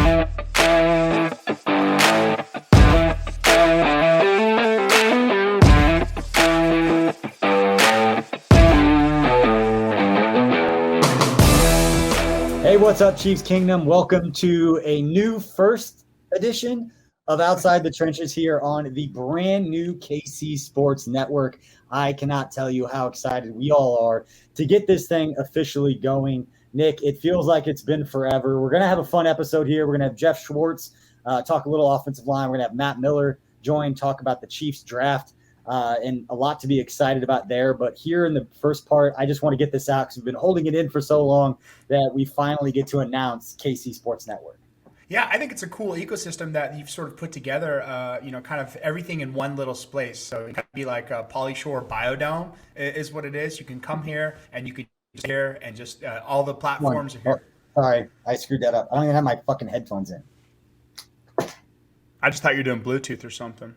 Hey, what's up, Chiefs Kingdom? Welcome to a new first edition of Outside the Trenches here on the brand new KC Sports Network. I cannot tell you how excited we all are to get this thing officially going. Nick, it feels like it's been forever. We're going to have a fun episode here. We're going to have Geoff Schwartz talk a little offensive line. We're going to have Matt Miller join, talk about the Chiefs draft. And a lot to be excited about there. But here in the first part, I just want to get this out because we've been holding it in for so long that we finally get to announce KC Sports Network. Yeah, I think it's a cool ecosystem that you've sort of put together, kind of everything in one little space. So it could be like a Pauly Shore Biodome is what it is. You can come here and you can just here and just all the platforms are here. Sorry, I screwed that up. I don't even have my fucking headphones in. I just thought you were doing Bluetooth or something.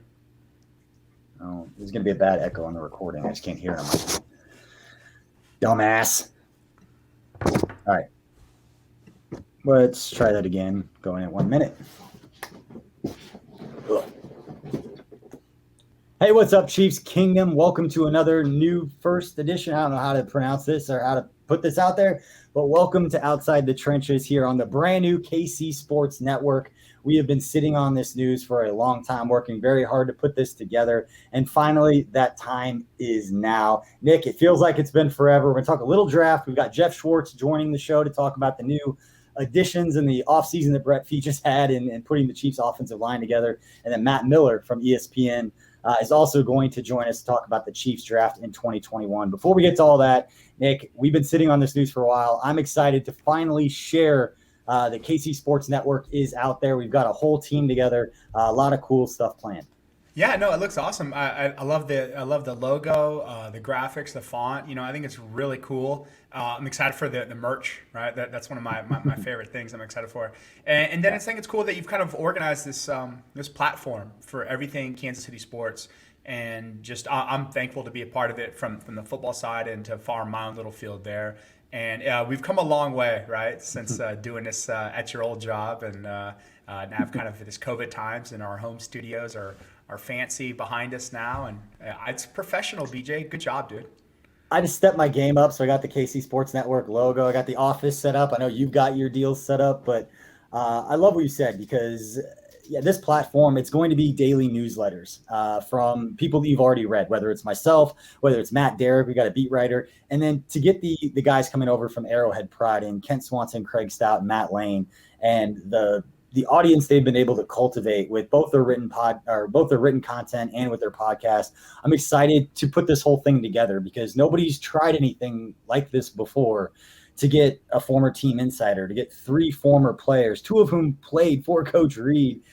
Oh, there's going to be a bad echo on the recording. I just can't hear him. Dumbass. All right. Let's try that again. Going in 1 minute. Ugh. Hey, what's up, Chiefs Kingdom? Welcome to another new first edition. I don't know how to pronounce this or how to put this out there, but welcome to Outside the Trenches here on the brand new KC Sports Network. We have been sitting on this news for a long time, working very hard to put this together. And finally, that time is now. Nick, it feels like it's been forever. We're going to talk a little draft. We've got Geoff Schwartz joining the show to talk about the new additions in the offseason that Brett Fee just had in putting the Chiefs offensive line together. And then Matt Miller from ESPN is also going to join us to talk about the Chiefs draft in 2021. Before we get to all that, Nick, we've been sitting on this news for a while. I'm excited to finally share the KC Sports Network is out there. We've got a whole team together, a lot of cool stuff planned. Yeah, no, it looks awesome. I love the logo, the graphics, the font. I think it's really cool. I'm excited for the merch, right? That's one of my favorite things I'm excited for. And then I think it's cool that you've kind of organized this platform for everything Kansas City sports. And just I'm thankful to be a part of it from the football side and to farm my own little field there. And we've come a long way, right, since doing this at your old job. And now I've kind of this COVID times and our home studios are fancy behind us now. And it's professional, BJ. Good job, dude. I just stepped my game up. So I got the KC Sports Network logo. I got the office set up. I know you've got your deals set up. But I love what you said because – yeah, this platform, it's going to be daily newsletters from people that you've already read, whether it's myself, whether it's Matt Derrick, we got a beat writer. And then to get the guys coming over from Arrowhead Pride and Kent Swanson, Craig Stout, and Matt Lane, and the audience they've been able to cultivate with both their written content and with their podcast. I'm excited to put this whole thing together because nobody's tried anything like this before. To get a former team insider, to get 3 former players, 2 of whom played for Coach Reed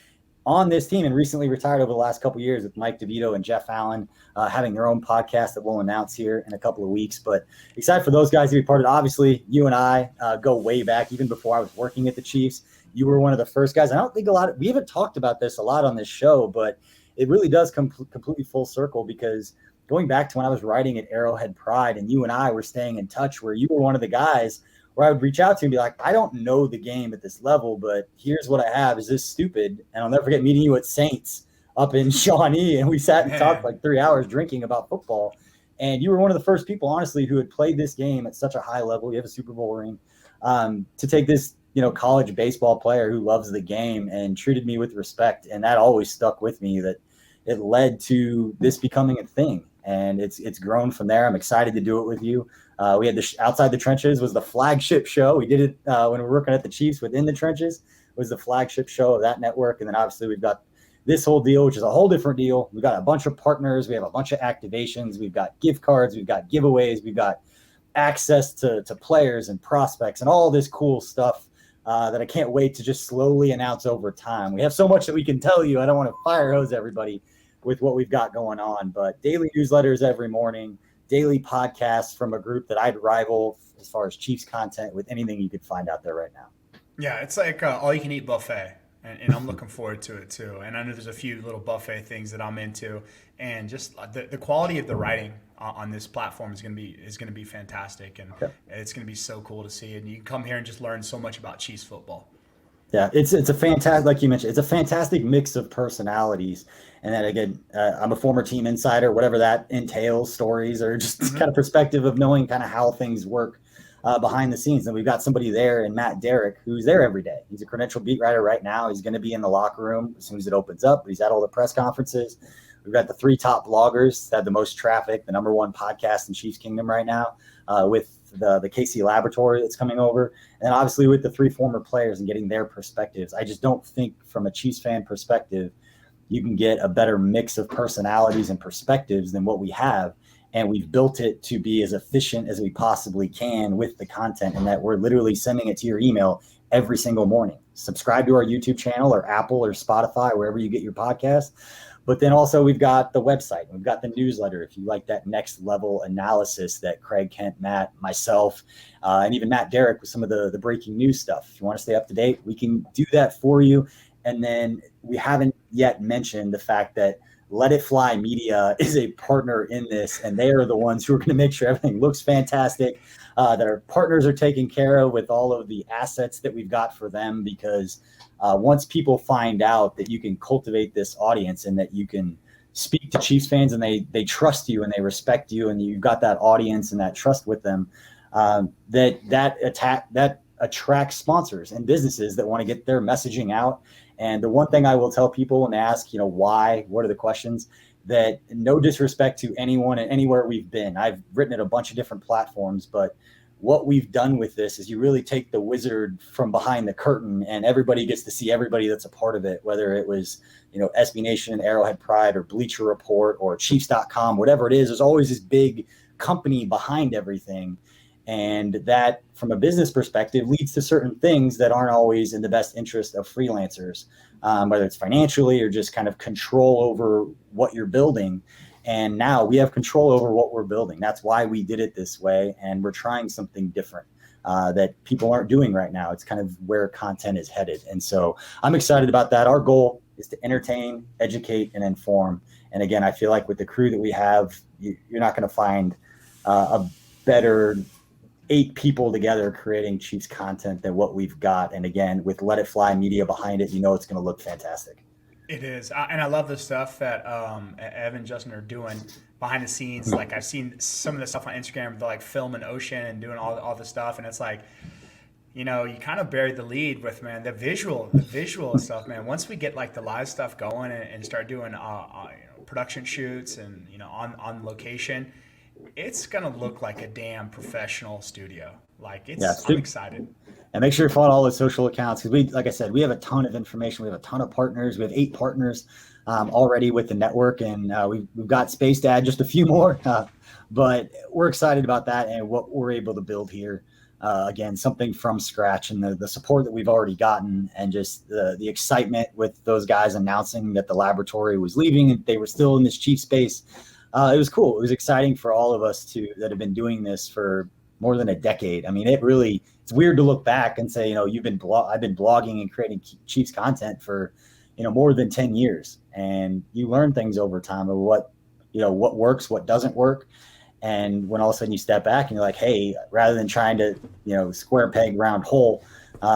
on this team and recently retired over the last couple of years with Mike DeVito and Jeff Allen having their own podcast that we'll announce here in a couple of weeks. But excited for those guys to be part of it. Obviously, you and I go way back, even before I was working at the Chiefs. You were one of the first guys. I don't think we haven't talked about this a lot on this show, but it really does come completely full circle because going back to when I was writing at Arrowhead Pride and you and I were staying in touch where you were one of the guys where I would reach out to and be like, I don't know the game at this level, but here's what I have. Is this stupid? And I'll never forget meeting you at Saints up in Shawnee. And we sat and talked like 3 hours drinking about football. And you were one of the first people, honestly, who had played this game at such a high level. You have a Super Bowl ring to take this, college baseball player who loves the game and treated me with respect. And that always stuck with me that it led to this becoming a thing. And it's grown from there. I'm excited to do it with you. We had the Outside the Trenches was the flagship show. We did it when we were working at the Chiefs Within the Trenches. It was the flagship show of that network. And then obviously we've got this whole deal, which is a whole different deal. We've got a bunch of partners. We have a bunch of activations. We've got gift cards. We've got giveaways. We've got access to players and prospects and all this cool stuff that I can't wait to just slowly announce over time. We have so much that we can tell you. I don't want to fire hose everybody with what we've got going on, but daily newsletters every morning, daily podcasts from a group that I'd rival as far as Chiefs content with anything you could find out there right now. Yeah, it's like all you can eat buffet. And I'm looking forward to it too. And I know there's a few little buffet things that I'm into, and just the quality of the writing on this platform is going to be fantastic, and it's going to be so cool to see. And you can come here and just learn so much about Chiefs football. Yeah, it's a fantastic, like you mentioned, it's a fantastic mix of personalities. And then again, I'm a former team insider, whatever that entails, stories or just kind of perspective of knowing kind of how things work behind the scenes. And we've got somebody there in Matt Derrick who's there every day. He's a credential beat writer right now. He's going to be in the locker room as soon as it opens up. He's at all the press conferences. We've got the 3 top bloggers that have the most traffic, the #1 podcast in Chiefs Kingdom right now, with the KC Laboratory that's coming over, and obviously with the 3 former players and getting their perspectives. I just don't think from a Chiefs fan perspective, you can get a better mix of personalities and perspectives than what we have. And we've built it to be as efficient as we possibly can with the content, and that we're literally sending it to your email every single morning. Subscribe to our YouTube channel or Apple or Spotify, wherever you get your podcast. But then also we've got the website, we've got the newsletter. If you like that next level analysis that Craig, Kent, Matt, myself, and even Matt Derrick with some of the breaking news stuff. If you want to stay up to date, we can do that for you. And then we haven't yet mentioned the fact that Let It Fly Media is a partner in this, and they are the ones who are going to make sure everything looks fantastic, that our partners are taken care of with all of the assets that we've got for them, because once people find out that you can cultivate this audience and that you can speak to Chiefs fans and they trust you and they respect you and you've got that audience and that trust with them, that attracts sponsors and businesses that want to get their messaging out. And the one thing I will tell people when they ask, why, what are the questions, that no disrespect to anyone and anywhere we've been. I've written at a bunch of different platforms, but what we've done with this is you really take the wizard from behind the curtain and everybody gets to see everybody that's a part of it, whether it was, SB Nation, Arrowhead Pride, or Bleacher Report, or Chiefs.com, whatever it is. There's always this big company behind everything. And that, from a business perspective, leads to certain things that aren't always in the best interest of freelancers, whether it's financially or just kind of control over what you're building. And now we have control over what we're building. That's why we did it this way. And we're trying something different that people aren't doing right now. It's kind of where content is headed. And so I'm excited about that. Our goal is to entertain, educate, and inform. And again, I feel like with the crew that we have, you're not going to find a better 8 people together creating Chiefs content than what we've got. And again, with Let It Fly Media behind it, it's going to look fantastic. It is. And I love the stuff that Evan and Justin are doing behind the scenes. Like, I've seen some of the stuff on Instagram, they're like filming ocean and doing all the stuff. And it's like, you kind of buried the lead with, man, the visual stuff, man. Once we get like the live stuff going and start doing production shoots and, on location, it's going to look like a damn professional studio. Like, I'm excited. And make sure you follow all the social accounts, because like I said, we have a ton of information. We have a ton of partners. We have 8 partners already with the network, and we've got space to add just a few more. But we're excited about that and what we're able to build here. Again, something from scratch, and the support that we've already gotten, and just the excitement with those guys announcing that the laboratory was leaving and they were still in this Chief space. It was cool. It was exciting for all of us that have been doing this for more than a decade. I mean, it's weird to look back and say, I've been blogging and creating Chiefs content for, more than 10 years. And you learn things over time of what works, what doesn't work. And when all of a sudden you step back and you're like, hey, rather than trying to, square peg round hole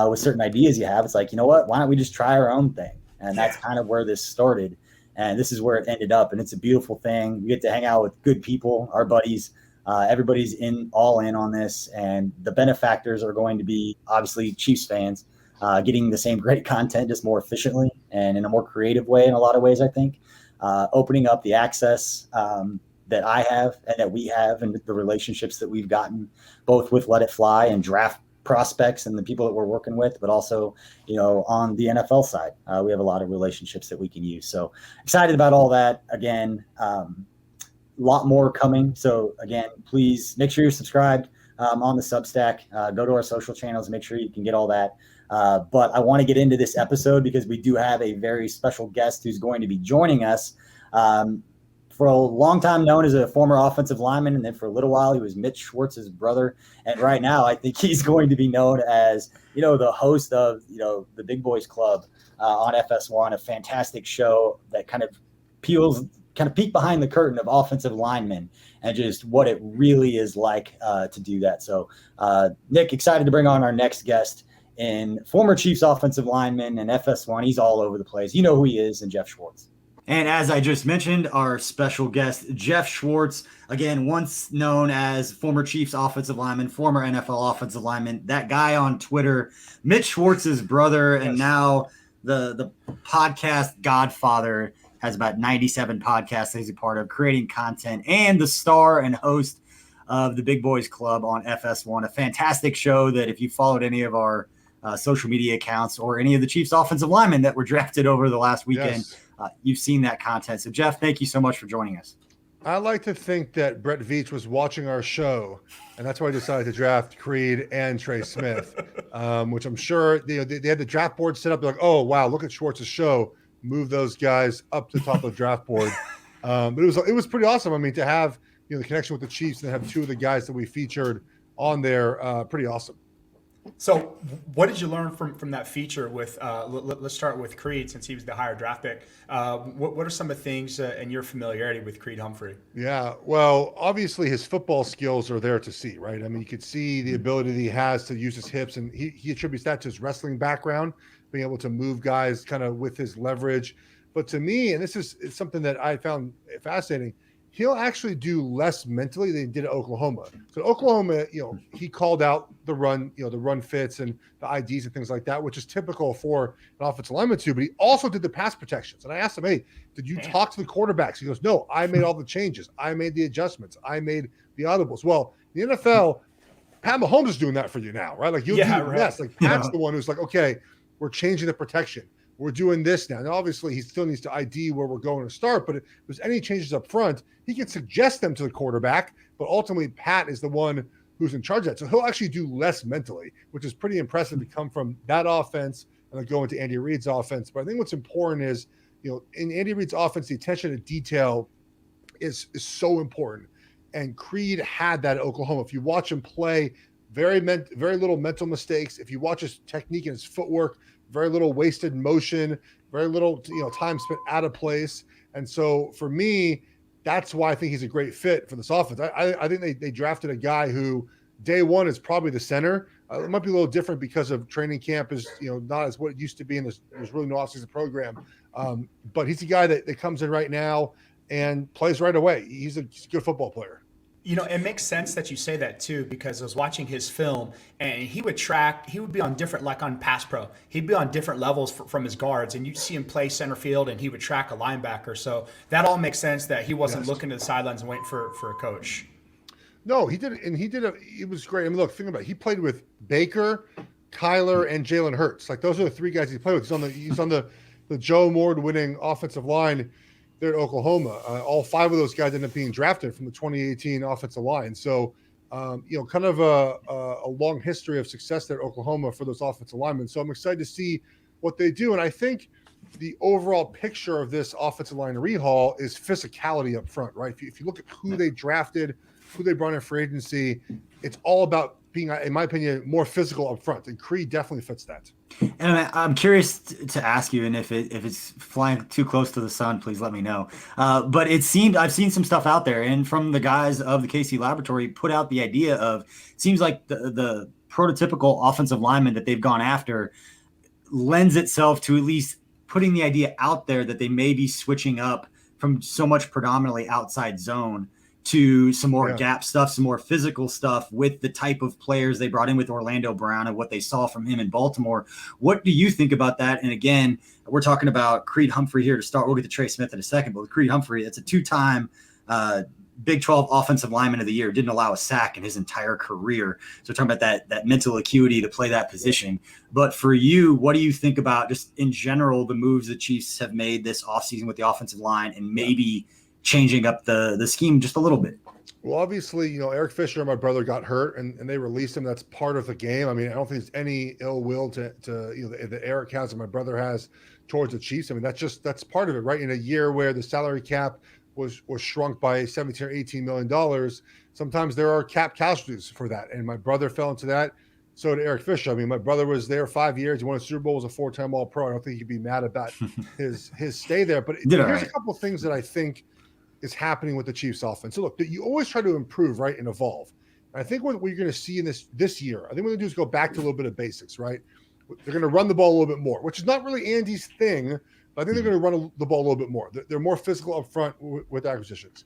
with certain ideas you have, it's like, why don't we just try our own thing? And that's kind of where this started. And this is where it ended up. And it's a beautiful thing. We get to hang out with good people, our buddies. Everybody's all in on this. And the benefactors are going to be, obviously, Chiefs fans, getting the same great content just more efficiently and in a more creative way in a lot of ways, I think. Opening up the access that I have and that we have, and the relationships that we've gotten, both with Let It Fly and draft prospects and the people that we're working with, but also, on the NFL side, we have a lot of relationships that we can use. So excited about all that. Again, a lot more coming. So again, please make sure you're subscribed on the Substack. Go to our social channels, make sure you can get all that. But I want to get into this episode because we do have a very special guest who's going to be joining us. For a long time known as a former offensive lineman, and then for a little while he was Mitch Schwartz's brother. And right now I think he's going to be known as, the host of, the Big Boys Club on FS1, a fantastic show that kind of peek behind the curtain of offensive linemen and just what it really is like to do that. So Nick, excited to bring on our next guest. and former Chiefs offensive lineman and FS1. He's all over the place. You know who he is, and Geoff Schwartz. And as I just mentioned, our special guest, Geoff Schwartz, again, once known as former Chiefs offensive lineman, former NFL offensive lineman, that guy on Twitter, Mitch Schwartz's brother, and now the podcast godfather, has about 97 podcasts that he's a part of, creating content, and the star and host of the Big Boys Club on FS1, a fantastic show that if you followed any of our social media accounts or any of the Chiefs offensive linemen that were drafted over the last weekend, you've seen that content. So, Geoff, thank you so much for joining us. I like to think that Brett Veach was watching our show, and that's why he decided to draft Creed and Trey Smith, which I'm sure they had the draft board set up. They're like, oh, wow, look at Schwartz's show. Move those guys up to the top of the draft board. But it was pretty awesome. I mean, to have the connection with the Chiefs and have two of the guys that we featured on there, pretty awesome. So what did you learn from that feature with, let's start with Creed, since he was the higher draft pick. What are some of the things in your familiarity with Creed Humphrey? Yeah, well, obviously his football skills are there to see, right? I mean, you could see the ability that he has to use his hips, and he attributes that to his wrestling background, being able to move guys kind of with his leverage. But to me, and it's something that I found fascinating, he'll actually do less mentally than he did at Oklahoma. So Oklahoma, he called out the run, the run fits and the IDs and things like that, which is typical for an offensive lineman too. But he also did the pass protections. And I asked him, hey, did you talk to the quarterbacks? He goes, no, I made all the changes. I made the adjustments. I made the audibles. Well, the NFL, Pat Mahomes is doing that for you now, right? Like you'll do the rest. Like Pat's the one who's like, okay, we're changing the protection. We're doing this now. Now, obviously, he still needs to ID where we're going to start, but if there's any changes up front, he can suggest them to the quarterback, but ultimately, Pat is the one who's in charge of that. So he'll actually do less mentally, which is pretty impressive to come from that offense and then go into Andy Reid's offense. But I think what's important is, in Andy Reid's offense, the attention to detail is so important. And Creed had that at Oklahoma. If you watch him play, very little mental mistakes. If you watch his technique and his footwork, very little wasted motion, very little time spent out of place. And so for me, that's why I think he's a great fit for this offense. I think they drafted a guy who day one is probably the center. It might be a little different because of training camp is not as what it used to be, and there's really no offseason program. But he's a guy that comes in right now and plays right away. He's a good football player. It makes sense that you say that too, because I was watching his film and he would be on different, like on pass pro, he'd be on different levels from his guards, and you'd see him play center field and he would track a linebacker. So that all makes sense that he wasn't looking to the sidelines and waiting for a coach. No, he did it. And it was great. I mean, look, think about it. He played with Baker, Kyler, and Jalen Hurts. Like those are the three guys he played with. He's on the Joe Award winning offensive line there at Oklahoma. All five of those guys ended up being drafted from the 2018 offensive line. So, kind of a long history of success there at Oklahoma for those offensive linemen. So I'm excited to see what they do. And I think the overall picture of this offensive line rehaul is physicality up front, right? If you look at who they drafted, who they brought in for agency, it's all about being, in my opinion, more physical up front. And Creed definitely fits that. And I'm curious to ask you, and if it's flying too close to the sun, please let me know. But it seemed I've seen some stuff out there, and from the guys of the KC Laboratory put out the idea of, seems like the prototypical offensive lineman that they've gone after lends itself to at least putting the idea out there that they may be switching up from so much predominantly outside zone to some more gap stuff, some more physical stuff with the type of players they brought in with Orlando Brown and what they saw from him in Baltimore. What do you think about that? And again, we're talking about Creed Humphrey here to start. We'll get to Trey Smith in a second, but with Creed Humphrey, it's a two-time Big 12 offensive lineman of the year, didn't allow a sack in his entire career. So we're talking about that mental acuity to play that position. But for you, what do you think about just in general, the moves the Chiefs have made this offseason with the offensive line and maybe changing up the scheme just a little bit? Well, obviously, Eric Fisher and my brother got hurt and they released him. That's part of the game. I mean, I don't think there's any ill will to that Eric has and my brother has towards the Chiefs. I mean, that's part of it, right? In a year where the salary cap was shrunk by $17 or $18 million, sometimes there are cap casualties for that. And my brother fell into that. So did Eric Fisher. I mean, my brother was there 5 years. He won a Super Bowl, was a 4-time All-Pro. I don't think he'd be mad about his stay there. But here's a couple of things that I think is happening with the Chiefs offense. So look, you always try to improve, right, and evolve. And I think what you're going to see in this year, I think what we're going to do is go back to a little bit of basics, right? They're going to run the ball a little bit more, which is not really Andy's thing, but I think they're going to run the ball a little bit more. They're more physical up front with acquisitions.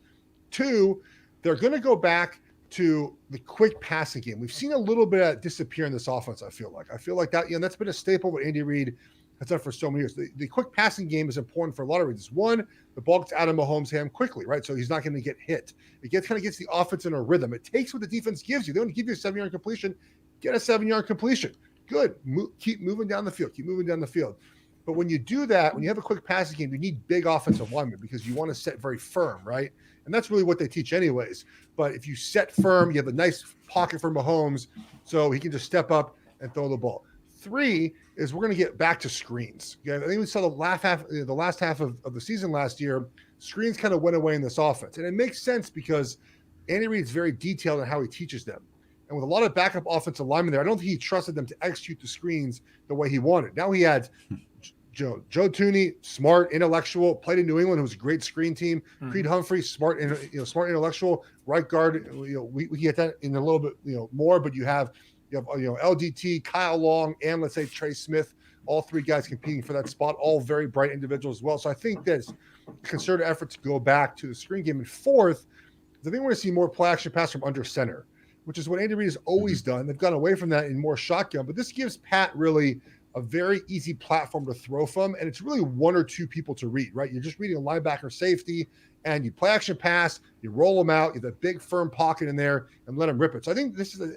2, they're going to go back to the quick passing game. We've seen a little bit of disappear in this offense, I feel like that, that's been a staple what Andy Reid has done for so many years. The quick passing game is important for a lot of reasons. 1, the ball gets out of Mahomes' hand quickly, right? So he's not going to get hit. It kind of gets the offense in a rhythm. It takes what the defense gives you. They don't give you a 7-yard completion. Get a 7-yard completion. Good. Keep moving down the field. But when you do that, when you have a quick passing game, you need big offensive linemen because you want to set very firm, right? And that's really what they teach anyways. But if you set firm, you have a nice pocket for Mahomes so he can just step up and throw the ball. 3 is we're going to get back to screens. Okay? I think we saw the last half of the season last year, screens kind of went away in this offense. And it makes sense because Andy Reid's very detailed in how he teaches them. And with a lot of backup offensive linemen there, I don't think he trusted them to execute the screens the way he wanted. Now he had Joe Thuney, smart, intellectual, played in New England, who was a great screen team. Creed Humphrey, smart, intellectual, right guard. We get that in a little bit, more. But you have LDT, Kyle Long, and let's say Trey Smith, all 3 guys competing for that spot, all very bright individuals as well. So I think there's a concerted effort to go back to the screen game. And 4th, I think we're going to see more play action pass from under center, which is what Andy Reid has always done. They've gone away from that in more shotgun, but this gives Pat really a very easy platform to throw from, and it's really 1 or 2 people to read, right? You're just reading a linebacker safety, and you play action pass, you roll them out, you have a big firm pocket in there, and let them rip it. So I think this is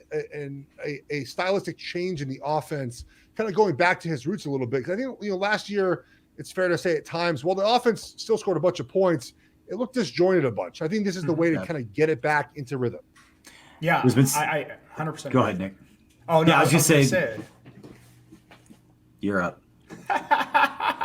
a stylistic change in the offense, kind of going back to his roots a little bit. Because I think last year, it's fair to say at times, while the offense still scored a bunch of points, it looked disjointed a bunch. I think this is the way to kind of get it back into rhythm. Yeah, I 100%. Go ahead, Nick. Oh, no, yeah, I was just saying. You're up.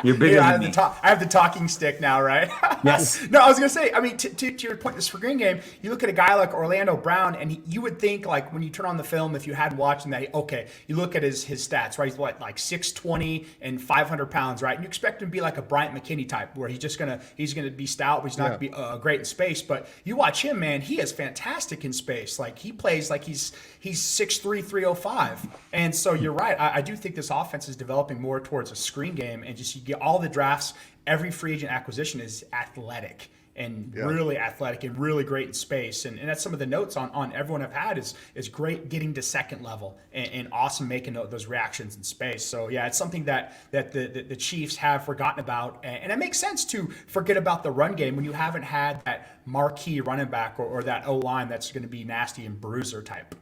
You're bigger than me. I have the talking stick now, right? Yes. No, I was going to say, I mean, to your point, the screen game, you look at a guy like Orlando Brown, and you would think, like, when you turn on the film, if you hadn't watched him, that, okay, you look at his stats, right? He's like 6'20" and 500 pounds, right? And you expect him to be like a Bryant McKinney type, where he's going to be stout, but he's not going to be great in space. But you watch him, man, he is fantastic in space. Like, he plays like he's 6'3", 305. And so you're right. I do think this offense is developing more towards a screen game, and just you get all the drafts, every free agent acquisition is athletic and really athletic and really great in space. And that's some of the notes on everyone I've had is great getting to second level and awesome making those reactions in space. So yeah, it's something that the Chiefs have forgotten about. And it makes sense to forget about the run game when you haven't had that marquee running back or that O-line that's going to be nasty and bruiser type.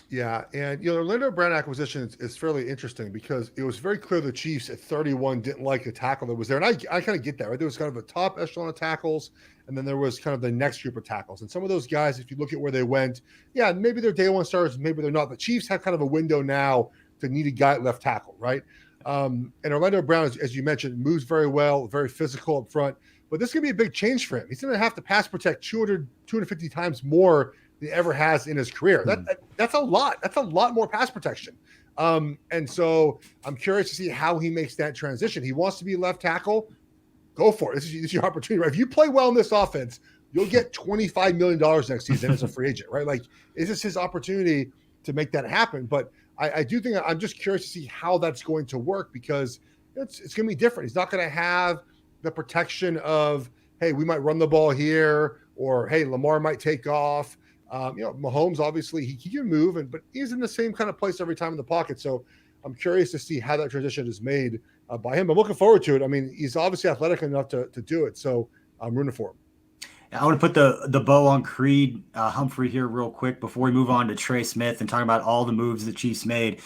Yeah, and the Orlando Brown acquisition is fairly interesting because it was very clear the Chiefs at 31 didn't like the tackle that was there. And I kind of get that, right? There was kind of a top echelon of tackles, and then there was kind of the next group of tackles. And some of those guys, if you look at where they went, yeah, maybe they're day one stars, maybe they're not. The Chiefs have kind of a window now to need a guy at left tackle, right? And Orlando Brown, as you mentioned, moves very well, very physical up front. But this could be a big change for him. He's going to have to pass protect 250 times more than he ever has in his career. That's a lot. That's a lot more pass protection. And so I'm curious to see how he makes that transition. He wants to be left tackle. Go for it. This is your opportunity, right? If you play well in this offense, you'll get $25 million next season as a free agent, right? Like, is this his opportunity to make that happen? But I do think I'm just curious to see how that's going to work because it's going to be different. He's not going to have the protection of, hey, we might run the ball here, or hey, Lamar might take off. Mahomes, obviously, he can move, but he's in the same kind of place every time in the pocket. So I'm curious to see how that transition is made by him. I'm looking forward to it. I mean, he's obviously athletic enough to do it. So I'm rooting for him. I want to put the bow on Creed Humphrey here real quick before we move on to Trey Smith and talk about all the moves the Chiefs made.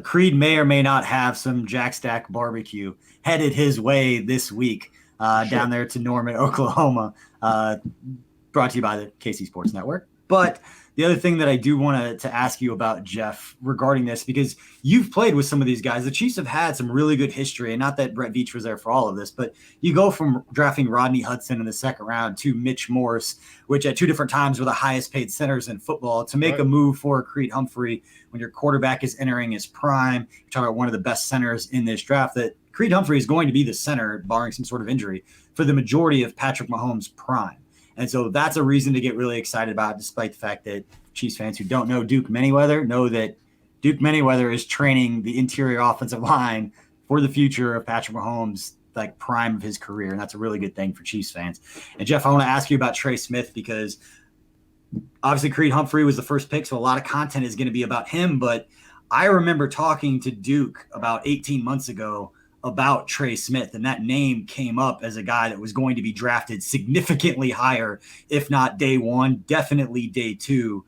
Creed may or may not have some Jack Stack barbecue headed his way this week down there to Norman, Oklahoma, brought to you by the KC Sports Network. But the other thing that I do want to ask you about, Geoff, regarding this, because you've played with some of these guys. The Chiefs have had some really good history, and not that Brett Veach was there for all of this, but you go from drafting Rodney Hudson in the second round to Mitch Morse, which at two different times were the highest paid centers in football, to make a move for Creed Humphrey when your quarterback is entering his prime. You're talking about one of the best centers in this draft, that Creed Humphrey is going to be the center, barring some sort of injury, for the majority of Patrick Mahomes' prime. And so that's a reason to get really excited about, despite the fact that Chiefs fans who don't know Duke Manyweather know that Duke Manyweather is training the interior offensive line for the future of Patrick Mahomes, like prime of his career. And that's a really good thing for Chiefs fans. And Geoff, I want to ask you about Trey Smith, because obviously Creed Humphrey was the first pick, so a lot of content is going to be about him. But I remember talking to Duke about 18 months ago about Trey Smith, and that name came up as a guy that was going to be drafted significantly higher, if not day one, definitely day two.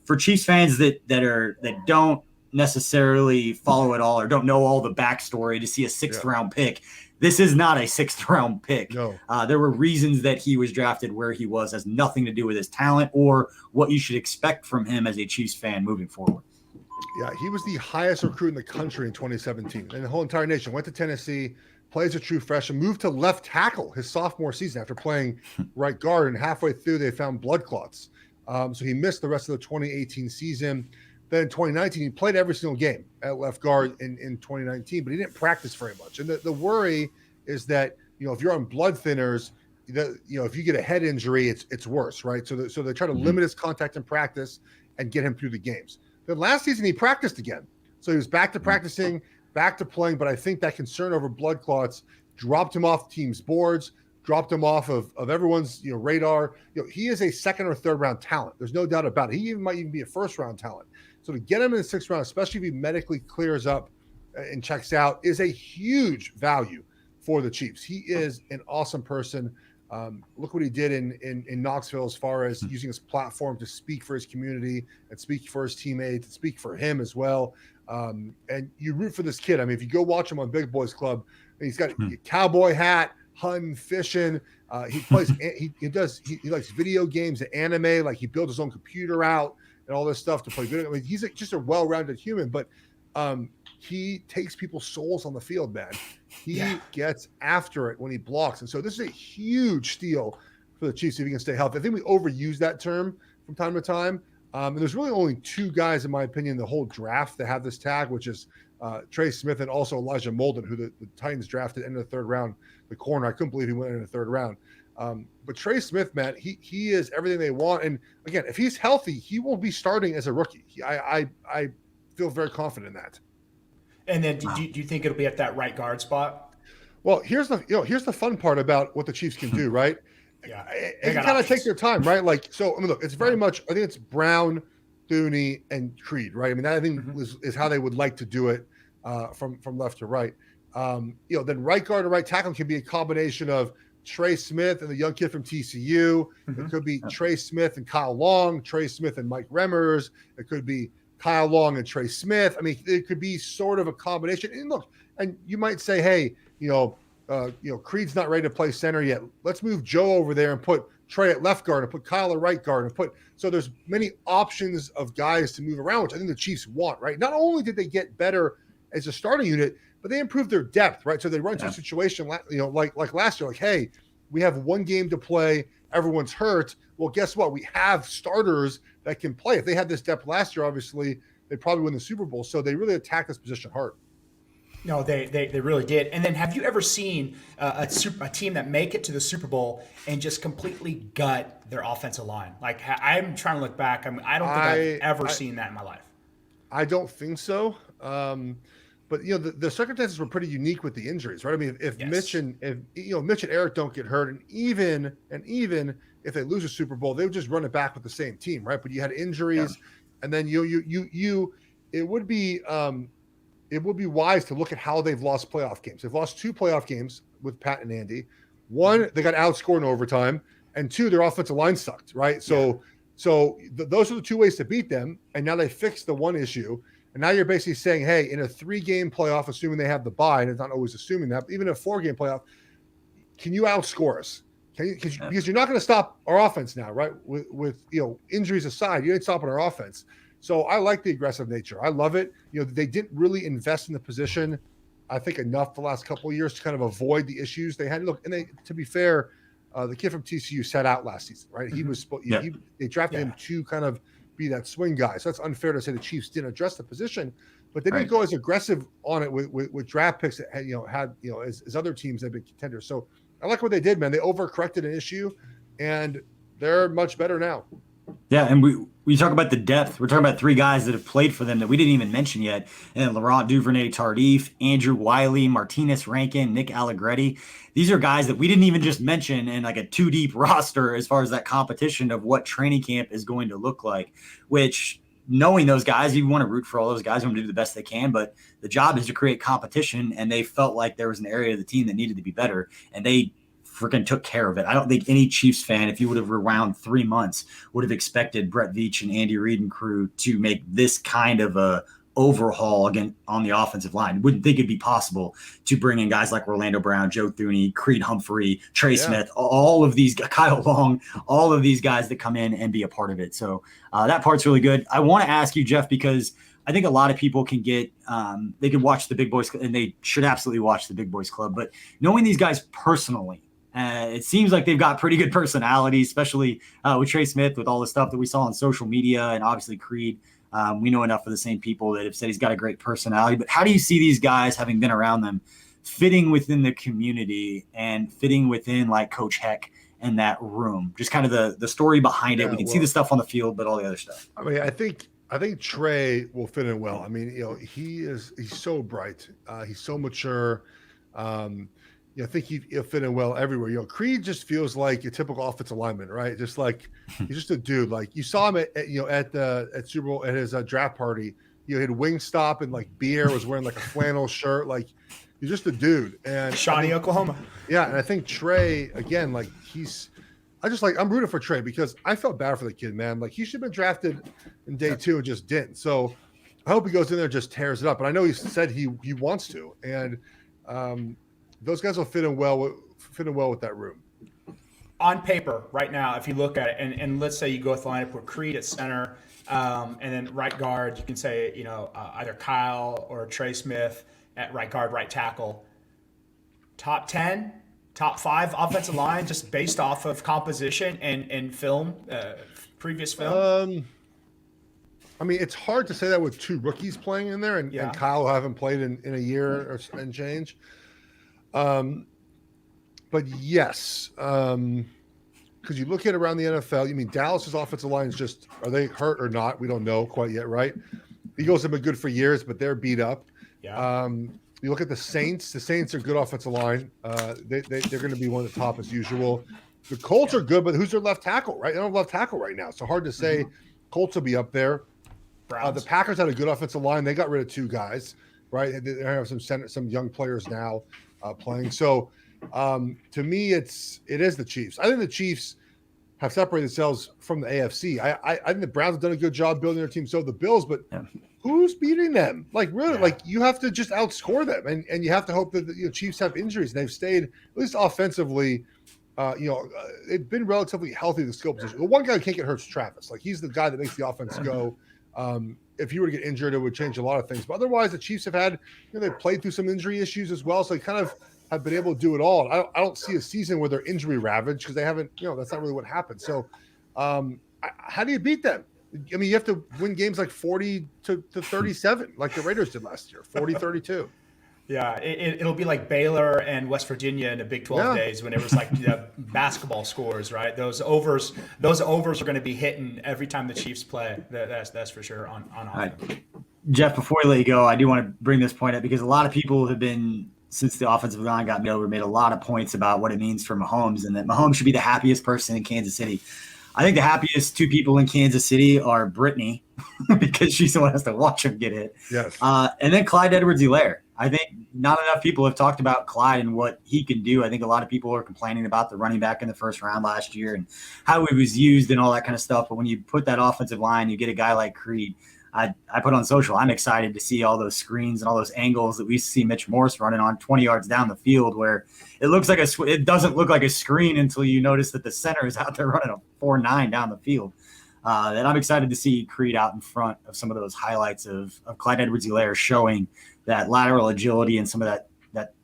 For Chiefs fans that don't necessarily follow it all or don't know all the backstory to see a sixth round pick, this is not a sixth round pick. No. There were reasons that he was drafted where he was, has nothing to do with his talent or what you should expect from him as a Chiefs fan moving forward. Yeah, he was the highest recruit in the country in 2017, and the whole entire nation. Went to Tennessee, plays a true freshman, moved to left tackle his sophomore season after playing right guard, and halfway through they found blood clots. So he missed the rest of the 2018 season. Then in 2019, he played every single game at left guard in 2019, but he didn't practice very much. And the worry is that, if you're on blood thinners, if you get a head injury, it's worse, right? So they try to limit his contact in practice and get him through the games. Then last season, he practiced again. So he was back to practicing, back to playing, but I think that concern over blood clots dropped him off teams' boards, dropped him off of everyone's radar. He is a second or third round talent. There's no doubt about it. He might even be a first round talent. So to get him in the sixth round, especially if he medically clears up and checks out, is a huge value for the Chiefs. He is an awesome person. Look what he did in Knoxville as far as using his platform to speak for his community and speak for his teammates and speak for him as well. And you root for this kid. I mean, if you go watch him on Big Boys Club, he's got a cowboy hat, hunting, fishing. He plays. He likes video games and anime. Like he built his own computer out and all this stuff to play video. I mean, he's just a well-rounded human, but he takes people's souls on the field, man. He gets after it when he blocks. And so this is a huge steal for the Chiefs if he can stay healthy. I think we overuse that term from time to time. And there's really only two guys, in my opinion, the whole draft that have this tag, which is Trey Smith and also Elijah Molden, who the Titans drafted in the third round, the corner. I couldn't believe he went in the third round. But Trey Smith, man, he is everything they want. And again, if he's healthy, he will be starting as a rookie. I feel very confident in that. And then do you think it'll be at that right guard spot? Well, here's the fun part about what the Chiefs can do, right? Yeah, they kind of take their time, right? Like, so I mean, look, it's very much. I think it's Brown, Thuney, and Creed, right? I mean, that I think is how they would like to do it from left to right. Then right guard or right tackle can be a combination of Trey Smith and the young kid from TCU. It could be Trey Smith and Kyle Long, Trey Smith and Mike Remmers. It could be Kyle Long and Trey Smith. I mean, it could be sort of a combination. And look, and you might say, hey, Creed's not ready to play center yet. Let's move Joe over there and put Trey at left guard and put Kyle at right guard so there's many options of guys to move around, which I think the Chiefs want, right? Not only did they get better as a starting unit, but they improved their depth, right? So they run into a situation, like last year, like, hey, we have one game to play. Everyone's hurt. Well, guess what? We have starters that can play. If they had this depth last year, obviously, they'd probably win the Super Bowl. So they really attacked this position hard. No, they really did. And then have you ever seen a team that make it to the Super Bowl and just completely gut their offensive line? Like, I'm trying to look back. I don't think I've ever seen that in my life. I don't think so. But the circumstances were pretty unique with the injuries, right? I mean, if Mitch and Eric don't get hurt, and even if they lose a Super Bowl, they would just run it back with the same team, right? But you had injuries, and then it would be wise to look at how they've lost playoff games. They've lost 2 playoff games with Pat and Andy. One, they got outscored in overtime, and 2, their offensive line sucked, right? So those are the 2 ways to beat them, and now they fixed the one issue. And now you're basically saying, hey, in a 3-game playoff, assuming they have the bye, and it's not always assuming that, but even a 4-game playoff, can you outscore us? Because you're not going to stop our offense now, right? With injuries aside, you ain't stopping our offense. So I like the aggressive nature. I love it. They didn't really invest in the position, I think, enough the last couple of years to kind of avoid the issues they had. Look, and to be fair, the kid from TCU sat out last season, right? He was they drafted him to kind of be that swing guy. So that's unfair to say the Chiefs didn't address the position, but they didn't go as aggressive on it with draft picks that had as other teams that have been contenders. So I like what they did, man. They overcorrected an issue, and they're much better now. Yeah, and we talk about the depth. We're talking about three guys that have played for them that we didn't even mention yet. And Laurent Duvernay-Tardif, Andrew Wiley, Martinez Rankin, Nick Allegretti. These are guys that we didn't even just mention in like a two deep roster as far as that competition of what training camp is going to look like. Which, knowing those guys, you want to root for all those guys. You want to do the best they can, but the job is to create competition. And they felt like there was an area of the team that needed to be better, and they freaking took care of it. I don't think any Chiefs fan, if you would have rewound 3 months, would have expected Brett Veach and Andy Reid and crew to make this kind of a overhaul again on the offensive line. Wouldn't think it'd be possible to bring in guys like Orlando Brown, Joe Thuney, Creed Humphrey, Trey Smith, all of these, Kyle Long, all of these guys that come in and be a part of it. So that part's really good. I want to ask you, Geoff, because I think a lot of people can get, they can watch the Big Boys, and they should absolutely watch the Big Boys Club. But knowing these guys personally, it seems like they've got pretty good personalities, especially with Trey Smith, with all the stuff that we saw on social media, and obviously Creed. We know enough of the same people that have said he's got a great personality. But how do you see these guys, having been around them, fitting within the community and fitting within like Coach Heck and that room? Just kind of the story behind it. We can see the stuff on the field, but all the other stuff. I mean, I think Trey will fit in well. I mean, he's so bright. He's so mature. I think he'll fit in well everywhere. Creed just feels like a typical offensive lineman, right? Just like he's just a dude. Like you saw him at Super Bowl at his draft party. He had Wingstop and like beer, was wearing like a flannel shirt. Like he's just a dude. And Shawnee, Oklahoma. Yeah, and I think Trey again, like I'm rooting for Trey because I felt bad for the kid, man. Like he should have been drafted in day 2 and just didn't. So I hope he goes in there and just tears it up. And I know he said he wants to, and those guys will fit in well with that room. On paper, right now, if you look at it, and let's say you go with the lineup with Creed at center, and then right guard, you can say either Kyle or Trey Smith at right guard, right tackle. Top 10, top 5 offensive line, just based off of composition and film, previous film. I mean, it's hard to say that with 2 rookies playing in there, and Kyle haven't played in a year and change. But yes, because you look at around the NFL, Dallas's offensive line is just, are they hurt or not? We don't know quite yet, right? Eagles have been good for years, but they're beat up. Yeah. You look at the Saints. The Saints are good offensive line. They're going to be one of the top as usual. The Colts are good, but who's their left tackle, right? They don't have left tackle right now. So hard to say. Colts will be up there. The Packers had a good offensive line. They got rid of 2 guys, right? They have some young players now playing. So to me, it is the Chiefs. I think the Chiefs have separated themselves from the AFC. I think the Browns have done a good job building their team. So have the Bills, but who's beating them? Like really, like you have to just outscore them, and you have to hope that the Chiefs have injuries. And they've stayed at least offensively. They've been relatively healthy in the skill position. The one guy who can't get hurt is Travis. Like he's the guy that makes the offense go. If he were to get injured, it would change a lot of things. But otherwise, the Chiefs have had, they've played through some injury issues as well. So they kind of have been able to do it all. And I don't see a season where they're injury ravaged because they haven't, that's not really what happened. So how do you beat them? I mean, you have to win games like 40 to 37, like the Raiders did last year, 40-32. Yeah, it'll be like Baylor and West Virginia in the Big 12 days when it was like basketball scores, right? Those overs are going to be hitting every time the Chiefs play. That's for sure on offense. Right. Geoff, before I let you go, I do want to bring this point up because a lot of people have been, since the offensive line got made a lot of points about what it means for Mahomes and that Mahomes should be the happiest person in Kansas City. I think the happiest 2 people in Kansas City are Brittany because she's the one who has to watch him get hit. Yes. And then Clyde Edwards-Helaire. I think not enough people have talked about Clyde and what he can do. I think a lot of people are complaining about the running back in the first round last year and how he was used and all that kind of stuff. But when you put that offensive line, you get a guy like Creed. I put on social, I'm excited to see all those screens and all those angles that we see Mitch Morse running on 20 yards down the field where it looks like it doesn't look like a screen until you notice that the center is out there running a 4.9 down the field. And I'm excited to see Creed out in front of some of those highlights of Clyde Edwards-Helaire showing that lateral agility and some of that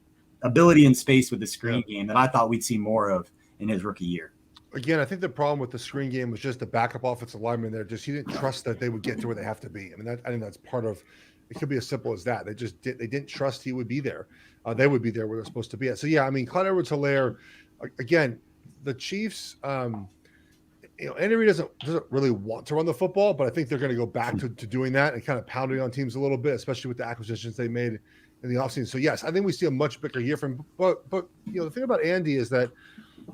ability in space with the screen game that I thought we'd see more of in his rookie year. Again, I think the problem with the screen game was just the backup offensive lineman there. Just he didn't trust that they would get to where they have to be. I mean, I think that's part of it. Could be as simple as that. They didn't trust he would be there. They would be there where they're supposed to be at. So yeah, I mean, Clyde Edwards-Helaire, again, the Chiefs. Andy Reid doesn't really want to run the football, but I think they're going to go back to doing that and kind of pounding on teams a little bit, especially with the acquisitions they made in the offseason. So yes, I think we see a much bigger year from him. But the thing about Andy is that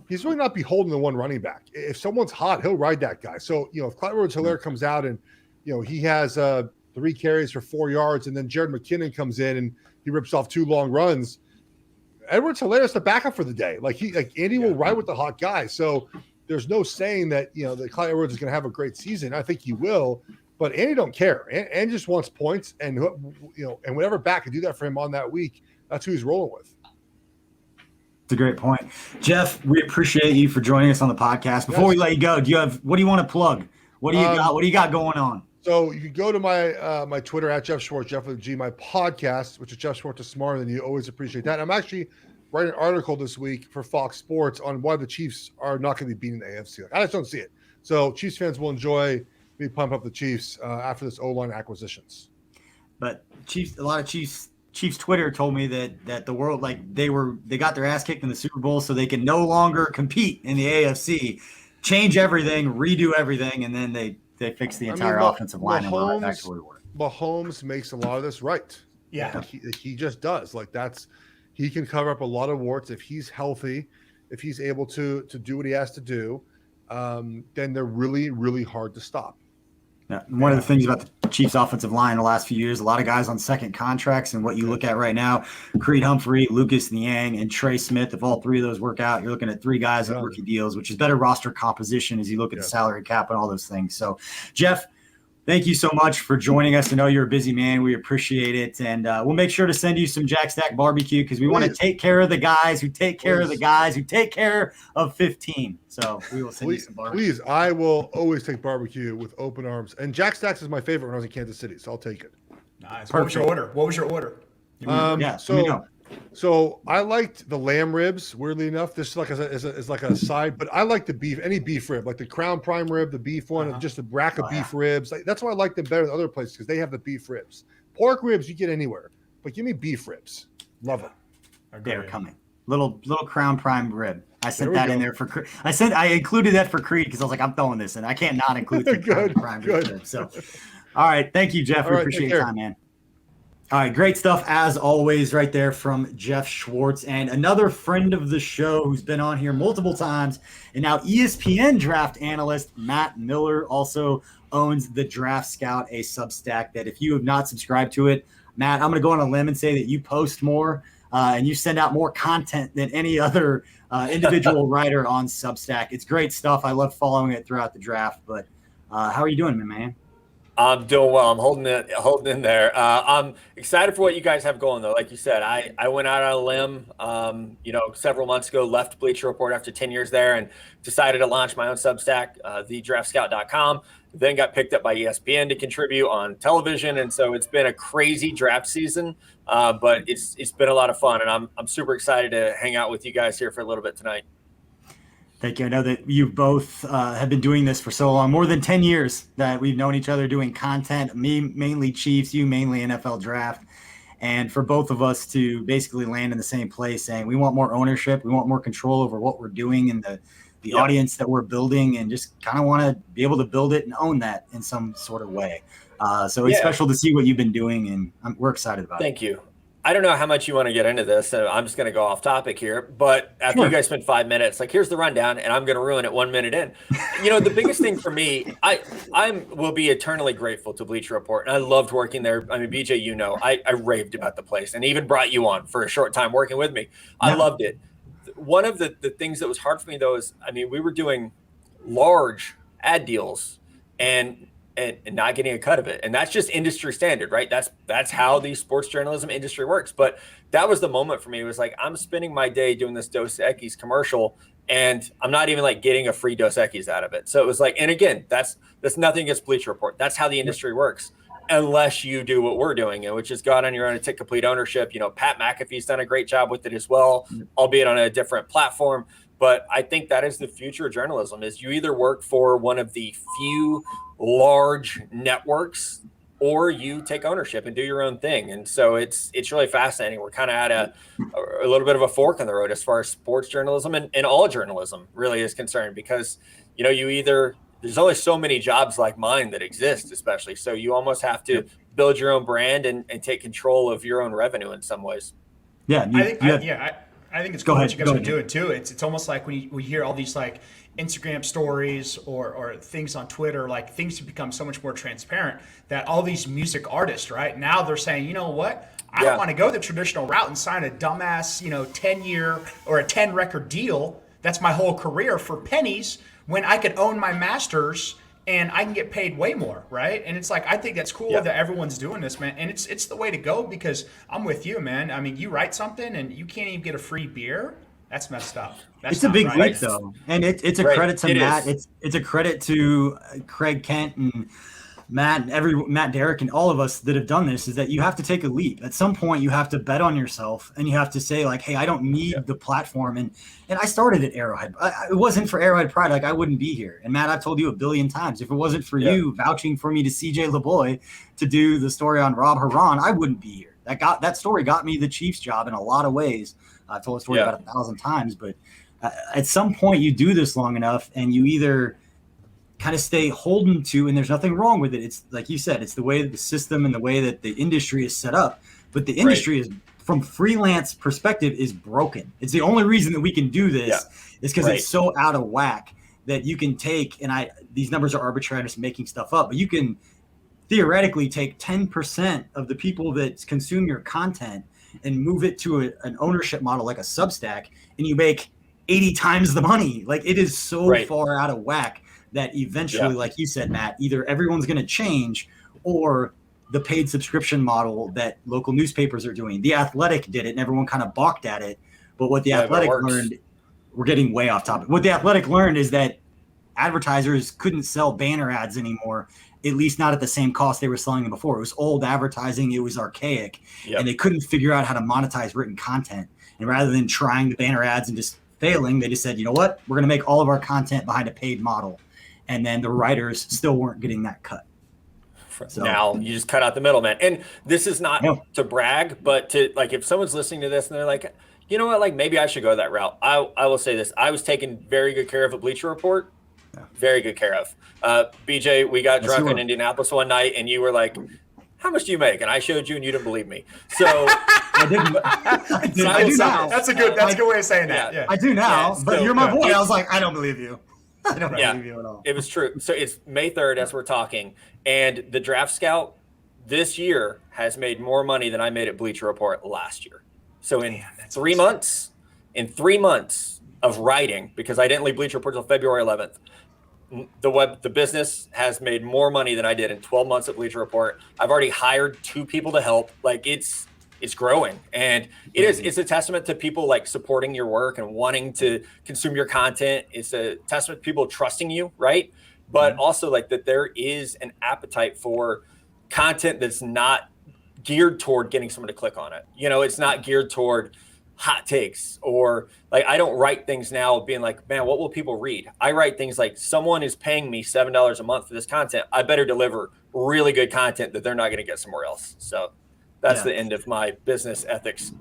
he's really not beholden to one running back. If someone's hot, he'll ride that guy. So if Clyde Edwards-Helaire comes out and he has 3 carries for 4 yards, and then Jared McKinnon comes in and he rips off 2 long runs, Edwards-Helaire is the backup for the day. Andy will ride with the hot guy. So there's no saying that that Clyde Edwards is going to have a great season. I think he will, but Andy don't care. Andy just wants points, and and whatever back can do that for him on that week, that's who he's rolling with. It's a great point, Geoff. We appreciate you for joining us on the podcast. Before we let you go, what do you want to plug? What do you got? What do you got going on? So you can go to my my Twitter at Geoff Schwartz, Geoff with a G, my podcast, which is Geoff Schwartz is Smarter Than You. Always appreciate that. I'm actually writing an article this week for Fox Sports on why the Chiefs are not going to be beating the AFC. I just don't see it. So Chiefs fans will enjoy me pump up the Chiefs after this O-line acquisitions. But a lot of Chiefs Twitter told me that the world, they got their ass kicked in the Super Bowl, so they can no longer compete in the AFC, change everything, redo everything, and then they fix the entire offensive line and we're right back to where we were. Mahomes makes a lot of this right. Yeah, he just does. He can cover up a lot of warts if he's healthy, if he's able to do what he has to do. Then they're really, really hard to stop. Yeah, one of the things about the Chiefs offensive line in the last few years, a lot of guys on second contracts, and what you look at right now, Creed Humphrey, Lucas Niang, and Trey Smith, if all 3 of those work out, you're looking at 3 guys on rookie deals, which is better roster composition as you look at the salary cap and all those things. So, Geoff, thank you so much for joining us. I know you're a busy man. We appreciate it. And we'll make sure to send you some Jack Stack barbecue because we want to take care of the guys who take care of the guys who take care of 15. So we will send you some barbecue. Please, I will always take barbecue with open arms. And Jack Stacks is my favorite when I was in Kansas City, so I'll take it. Nice. What was your order? So I liked the lamb ribs. Weirdly enough, this is like a side, but I like the beef, any beef rib, like the Crown Prime rib, the beef one, just a rack of beef ribs. That's why I like them better than other places because they have the beef ribs. Pork ribs you get anywhere, but give me beef ribs. Love it. They're coming. Little Crown Prime rib. I sent that in there for. I included that for Creed because I was like, I'm throwing this in. I can't not include the Crown Prime rib. So, all right, thank you, Geoff. We appreciate your time, man. All right, great stuff as always right there from Geoff Schwartz, and another friend of the show who's been on here multiple times, and now ESPN draft analyst Matt Miller also owns the Draft Scout, a Substack that if you have not subscribed to it, Matt, I'm going to go on a limb and say that you post more and you send out more content than any other individual writer on Substack. It's great stuff. I love following it throughout the draft, but how are you doing, man? I'm doing well. I'm holding in there. I'm excited for what you guys have going, though. Like you said, I went out on a limb, several months ago, left Bleacher Report after 10 years there and decided to launch my own Substack, thedraftscout.com. Then got picked up by ESPN to contribute on television. And so it's been a crazy draft season, but it's been a lot of fun. And I'm super excited to hang out with you guys here for a little bit tonight. Thank you. I know that you both have been doing this for so long, more than 10 years that we've known each other doing content, me mainly Chiefs, you mainly NFL draft. And for both of us to basically land in the same place saying we want more ownership, we want more control over what we're doing and the audience that we're building, and just kind of want to be able to build it and own that in some sort of way. So it's special to see what you've been doing, and we're excited about it. Thank you. I don't know how much you want to get into this, so I'm just going to go off topic here. But after you guys spend 5 minutes, here's the rundown, and I'm going to ruin it 1 minute in. The biggest thing for me, I will be eternally grateful to Bleacher Report, and I loved working there. I mean, BJ, I raved about the place, and even brought you on for a short time working with me. I loved it. One of the things that was hard for me, though, is, we were doing large ad deals, and not getting a cut of it. And that's just industry standard, right? That's how the sports journalism industry works. But that was the moment for me. It was like, I'm spending my day doing this Dos Equis commercial, and I'm not even getting a free Dos Equis out of it. So it was like, and again, that's nothing against Bleacher Report. That's how the industry works, unless you do what we're doing, which is go out on your own and take complete ownership. Pat McAfee's done a great job with it as well, albeit on a different platform. But I think that is the future of journalism, is you either work for one of the few large networks or you take ownership and do your own thing. And so it's really fascinating. We're kind of at a little bit of a fork in the road as far as sports journalism and all journalism really is concerned, because, you know, there's only so many jobs like mine that exist, especially. So you almost have to build your own brand and take control of your own revenue in some ways. Yeah, I think it's cool what you guys are doing too. It's almost like when we hear all these like Instagram stories or things on Twitter, like things have become so much more transparent that all these music artists, right now, they're saying, you know what? I don't want to go the traditional route and sign a dumbass, 10-year or a 10 record deal. That's my whole career for pennies when I could own my masters and I can get paid way more, right? And it's like, I think that's cool that everyone's doing this, man. And it's the way to go, because I'm with you, man. I mean, you write something and you can't even get a free beer. That's messed up. It's a big leap, though, and it's a credit to Matt. It's a credit to Craig Kent and Matt and Matt Derrick and all of us that have done this, is that you have to take a leap. At some point, you have to bet on yourself, and you have to say, like, hey, I don't need the platform. And I started at Arrowhead. It wasn't for Arrowhead Pride. Like, I wouldn't be here. And Matt, I've told you a billion times, if it wasn't for you vouching for me to CJ LeBoy to do the story on Rob Haran, I wouldn't be here. That story got me the Chiefs job in a lot of ways. I've told the story about 1,000 times, but at some point you do this long enough and you either kind of stay holden to, and there's nothing wrong with it. It's like you said, it's the way that the system and the way that the industry is set up, but the industry is, from freelance perspective, is broken. It's the only reason that we can do this is because it's so out of whack that you can take, and these numbers are arbitrary, I'm just making stuff up, but you can theoretically take 10% of the people that consume your content and move it to an ownership model like a Substack, and you make 80 times the money. Like, it is so far out of whack that eventually, like you said, Matt, either everyone's going to change, or the paid subscription model that local newspapers are doing. The Athletic did it and everyone kind of balked at it. But what the Athletic learned, we're getting way off topic. What the Athletic learned is that advertisers couldn't sell banner ads anymore, at least not at the same cost they were selling them before. It was old advertising. It was archaic, and they couldn't figure out how to monetize written content. And rather than trying the banner ads and just failing, they just said, you know what, we're going to make all of our content behind a paid model. And then the writers still weren't getting that cut. So now you just cut out the middleman. And this is not to brag, but to, like, if someone's listening to this and they're like, you know what, like, maybe I should go that route. I will say this. I was taken very good care of at Bleacher Report. Very good care of. BJ, we got drunk in Indianapolis one night and you were like, how much do you make? And I showed you and you didn't believe me. So I do now. That's a good way of saying that. Yeah. I do now, but you're my boy. I was like, I don't believe you. I don't believe you at all. It was true. So it's May 3rd as we're talking, and the Draft Scout this year has made more money than I made at Bleacher Report last year. So in 3 months, of writing, because I didn't leave Bleacher Report until February 11th, the business has made more money than I did in 12 months at Bleacher Report. I've already hired 2 people to help. Like, it's growing, and it's a testament to people like supporting your work and wanting to consume your content. It's a testament to people trusting you, right? But also, like, that there is an appetite for content that's not geared toward getting someone to click on it. You know, it's not geared toward hot takes, or like, I don't write things now being like, man, what will people read? I write things like, someone is paying me $7 a month for this content. I better deliver really good content that they're not going to get somewhere else. So that's the end of my business ethics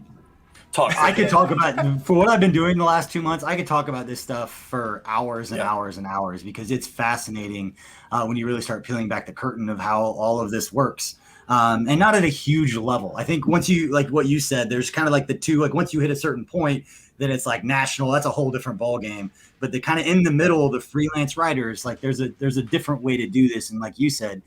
talk. I could talk about, for what I've been doing the last 2 months, I could talk about this stuff for hours and hours and hours, because it's fascinating when you really start peeling back the curtain of how all of this works. And not at a huge level. I think once you, like what you said, there's kind of like the two, like once you hit a certain point, then it's like national, that's a whole different ball game. But the kind of in the middle, the freelance writers, like there's a different way to do this. And like you said,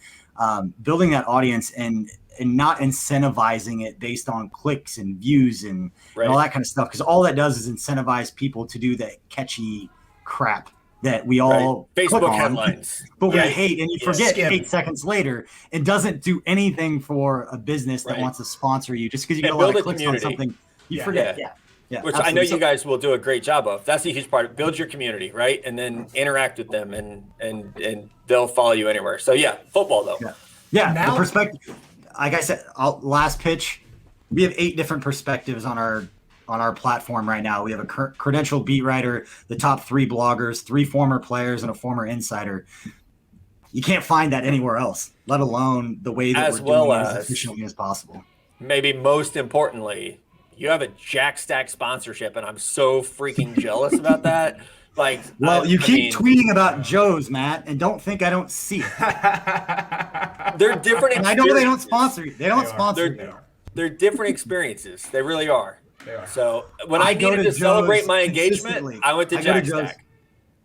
building that audience and not incentivizing it based on clicks and views and all that kind of stuff. Because all that does is incentivize people to do that catchy crap that we all Facebook on, headlines, but we hate, and you forget 8 seconds later. It doesn't do anything for a business that wants to sponsor you just because you get a lot of clicks on something. You forget, which absolutely. I know you guys will do a great job of. That's a huge part of build your community, right? And then interact with them, and they'll follow you anywhere. So football though. Now, the perspective. Like I said, last pitch. We have 8 different perspectives on our platform right now. We have a credentialed beat writer, the top 3 bloggers, 3 former players, and a former insider. You can't find that anywhere else, let alone the way that As we're well doing it as as- efficiently as possible. Maybe most importantly, you have a Jack Stack sponsorship, and I'm so freaking jealous about that. Like, Well, you I keep mean, tweeting about Joe's, Matt, and don't think I don't see it. they're different And I know they don't experiences. sponsor you. They don't sponsor They you. are. They're different experiences. They really are. They are. So when I go needed to to celebrate Joe's my engagement, consistently. I went to I go to Jack Joe's. Stack.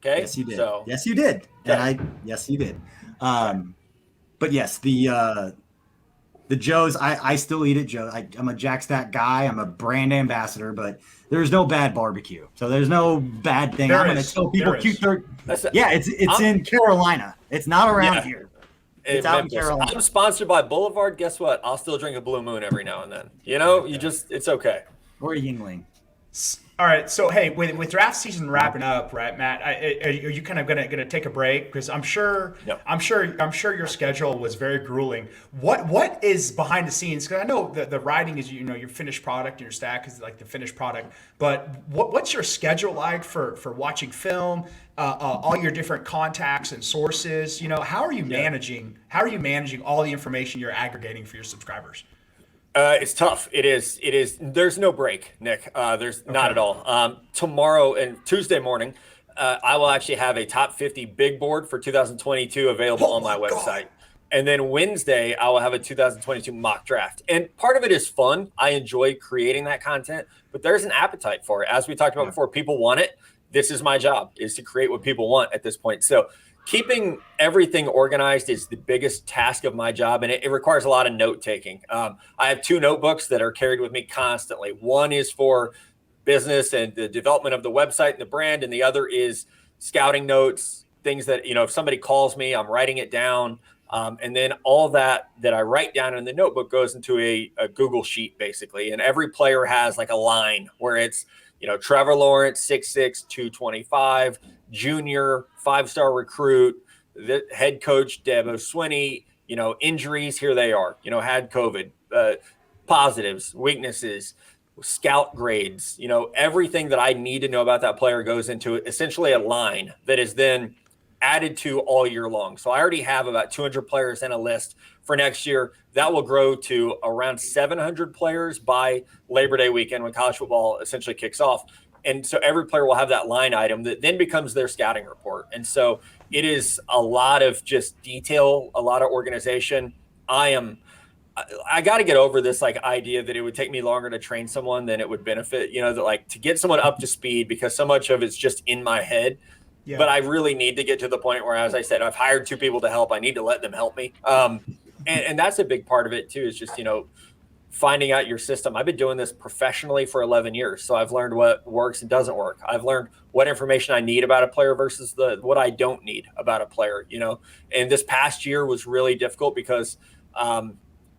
Okay. Yes, you did. So Yes, you did. Okay. Yes, you did. But yes, the Joe's, I still eat at Joe. I'm a Jack Stack guy. I'm a brand ambassador, but there's no bad barbecue. So there's no bad thing. There I'm going to is. tell people There is. it's in Carolina. It's not around Yeah. here. It's out in Memphis. Carolina. I'm sponsored by Boulevard. Guess what? I'll still drink a Blue Moon every now and then. You know, it's okay. Or Yingling. All right, so hey, with draft season wrapping up, right, Matt? Are you kind of gonna take a break? Because I'm sure your schedule was very grueling. What is behind the scenes? Because I know the writing is your finished product, and your stack is like the finished product. But what's your schedule like for watching film? All your different contacts and sources. How are you managing? How are you managing all the information you're aggregating for your subscribers? It's tough. It is. There's no break, Nick. There's not at all. Tomorrow and Tuesday morning, I will actually have a top 50 big board for 2022 available on my website. And then Wednesday, I will have a 2022 mock draft. And part of it is fun. I enjoy creating that content, but there's an appetite for it. As we talked about before, people want it. This is my job, is to create what people want at this point. So keeping everything organized is the biggest task of my job, and it requires a lot of note taking. I have 2 notebooks that are carried with me constantly. One is for business and the development of the website and the brand, and the other is scouting notes, things that, if somebody calls me, I'm writing it down. And then all that I write down in the notebook goes into a Google sheet, basically. And every player has like a line where it's, Trevor Lawrence, 6'6", 225, junior, 5-star recruit, the head coach, Debo Swinney, injuries, here they are, had COVID, positives, weaknesses, scout grades, everything that I need to know about that player goes into essentially a line that is then added to all year long. So I already have about 200 players in a list for next year. That will grow to around 700 players by Labor Day weekend when college football essentially kicks off. And so every player will have that line item that then becomes their scouting report. And so it is a lot of just detail, a lot of organization. I got to get over this idea that it would take me longer to train someone than it would benefit, that to get someone up to speed, because so much of it's just in my head. Yeah. But I really need to get to the point where, as I said, I've hired 2 people to help. I need to let them help me. And that's a big part of it too, is just, finding out your system. I've been doing this professionally for 11 years. So I've learned what works and doesn't work. I've learned what information I need about a player versus what I don't need about a player, and this past year was really difficult because,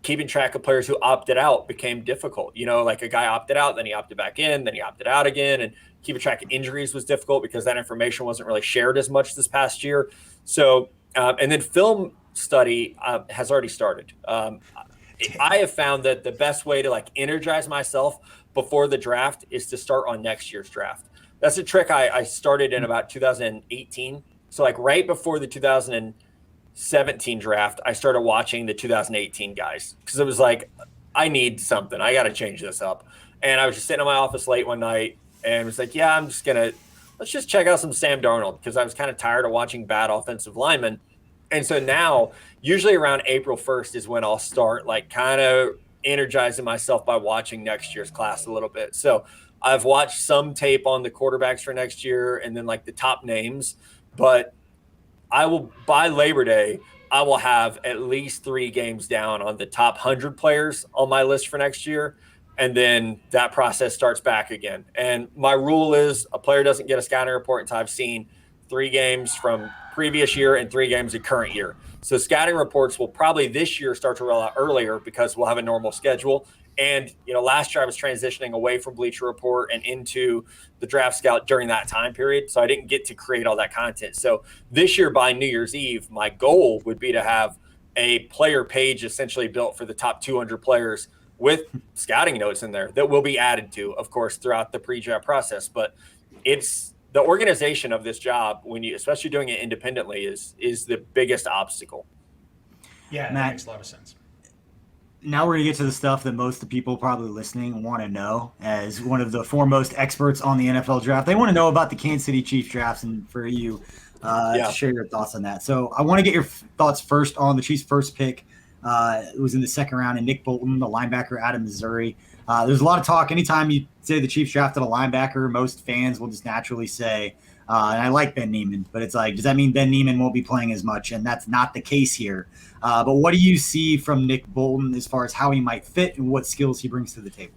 keeping track of players who opted out became difficult. Like a guy opted out, then he opted back in, then he opted out again. And keeping track of injuries was difficult because that information wasn't really shared as much this past year. So, and then film study has already started. I have found that the best way to energize myself before the draft is to start on next year's draft. That's a trick I started in about 2018. So right before the 2017 draft, I started watching the 2018 guys because it was I need something. I got to change this up. And I was just sitting in my office late one night and was let's just check out some Sam Darnold, because I was kind of tired of watching bad offensive linemen. And so now, usually around April 1st is when I'll start kind of energizing myself by watching next year's class a little bit. So I've watched some tape on the quarterbacks for next year and then the top names, but I will, by Labor Day, I will have at least 3 games down on the top 100 players on my list for next year. And then that process starts back again. And my rule is a player doesn't get a scouting report until I've seen 3 games from previous year and 3 games of current year. So scouting reports will probably this year start to roll out earlier because we'll have a normal schedule. And, last year I was transitioning away from Bleacher Report and into the Draft Scout during that time period. So I didn't get to create all that content. So this year by New Year's Eve, my goal would be to have a player page essentially built for the top 200 players with scouting notes in there that will be added to, of course, throughout the pre-draft process. But it's the organization of this job, when you, especially doing it independently, is the biggest obstacle. Yeah, Matt, that makes a lot of sense. Now we're going to get to the stuff that most of the people probably listening want to know. As one of the foremost experts on the NFL draft, they want to know about the Kansas City Chiefs drafts, and for you to share your thoughts on that. So I want to get your thoughts first on the Chiefs' first pick. It was in the second round, and Nick Bolton, the linebacker out of Missouri. There's a lot of talk. Anytime you say the Chiefs drafted a linebacker, most fans will just naturally say, and I like Ben Neiman, but it's like, does that mean Ben Neiman won't be playing as much? And that's not the case here. But what do you see from Nick Bolton as far as how he might fit and what skills he brings to the table?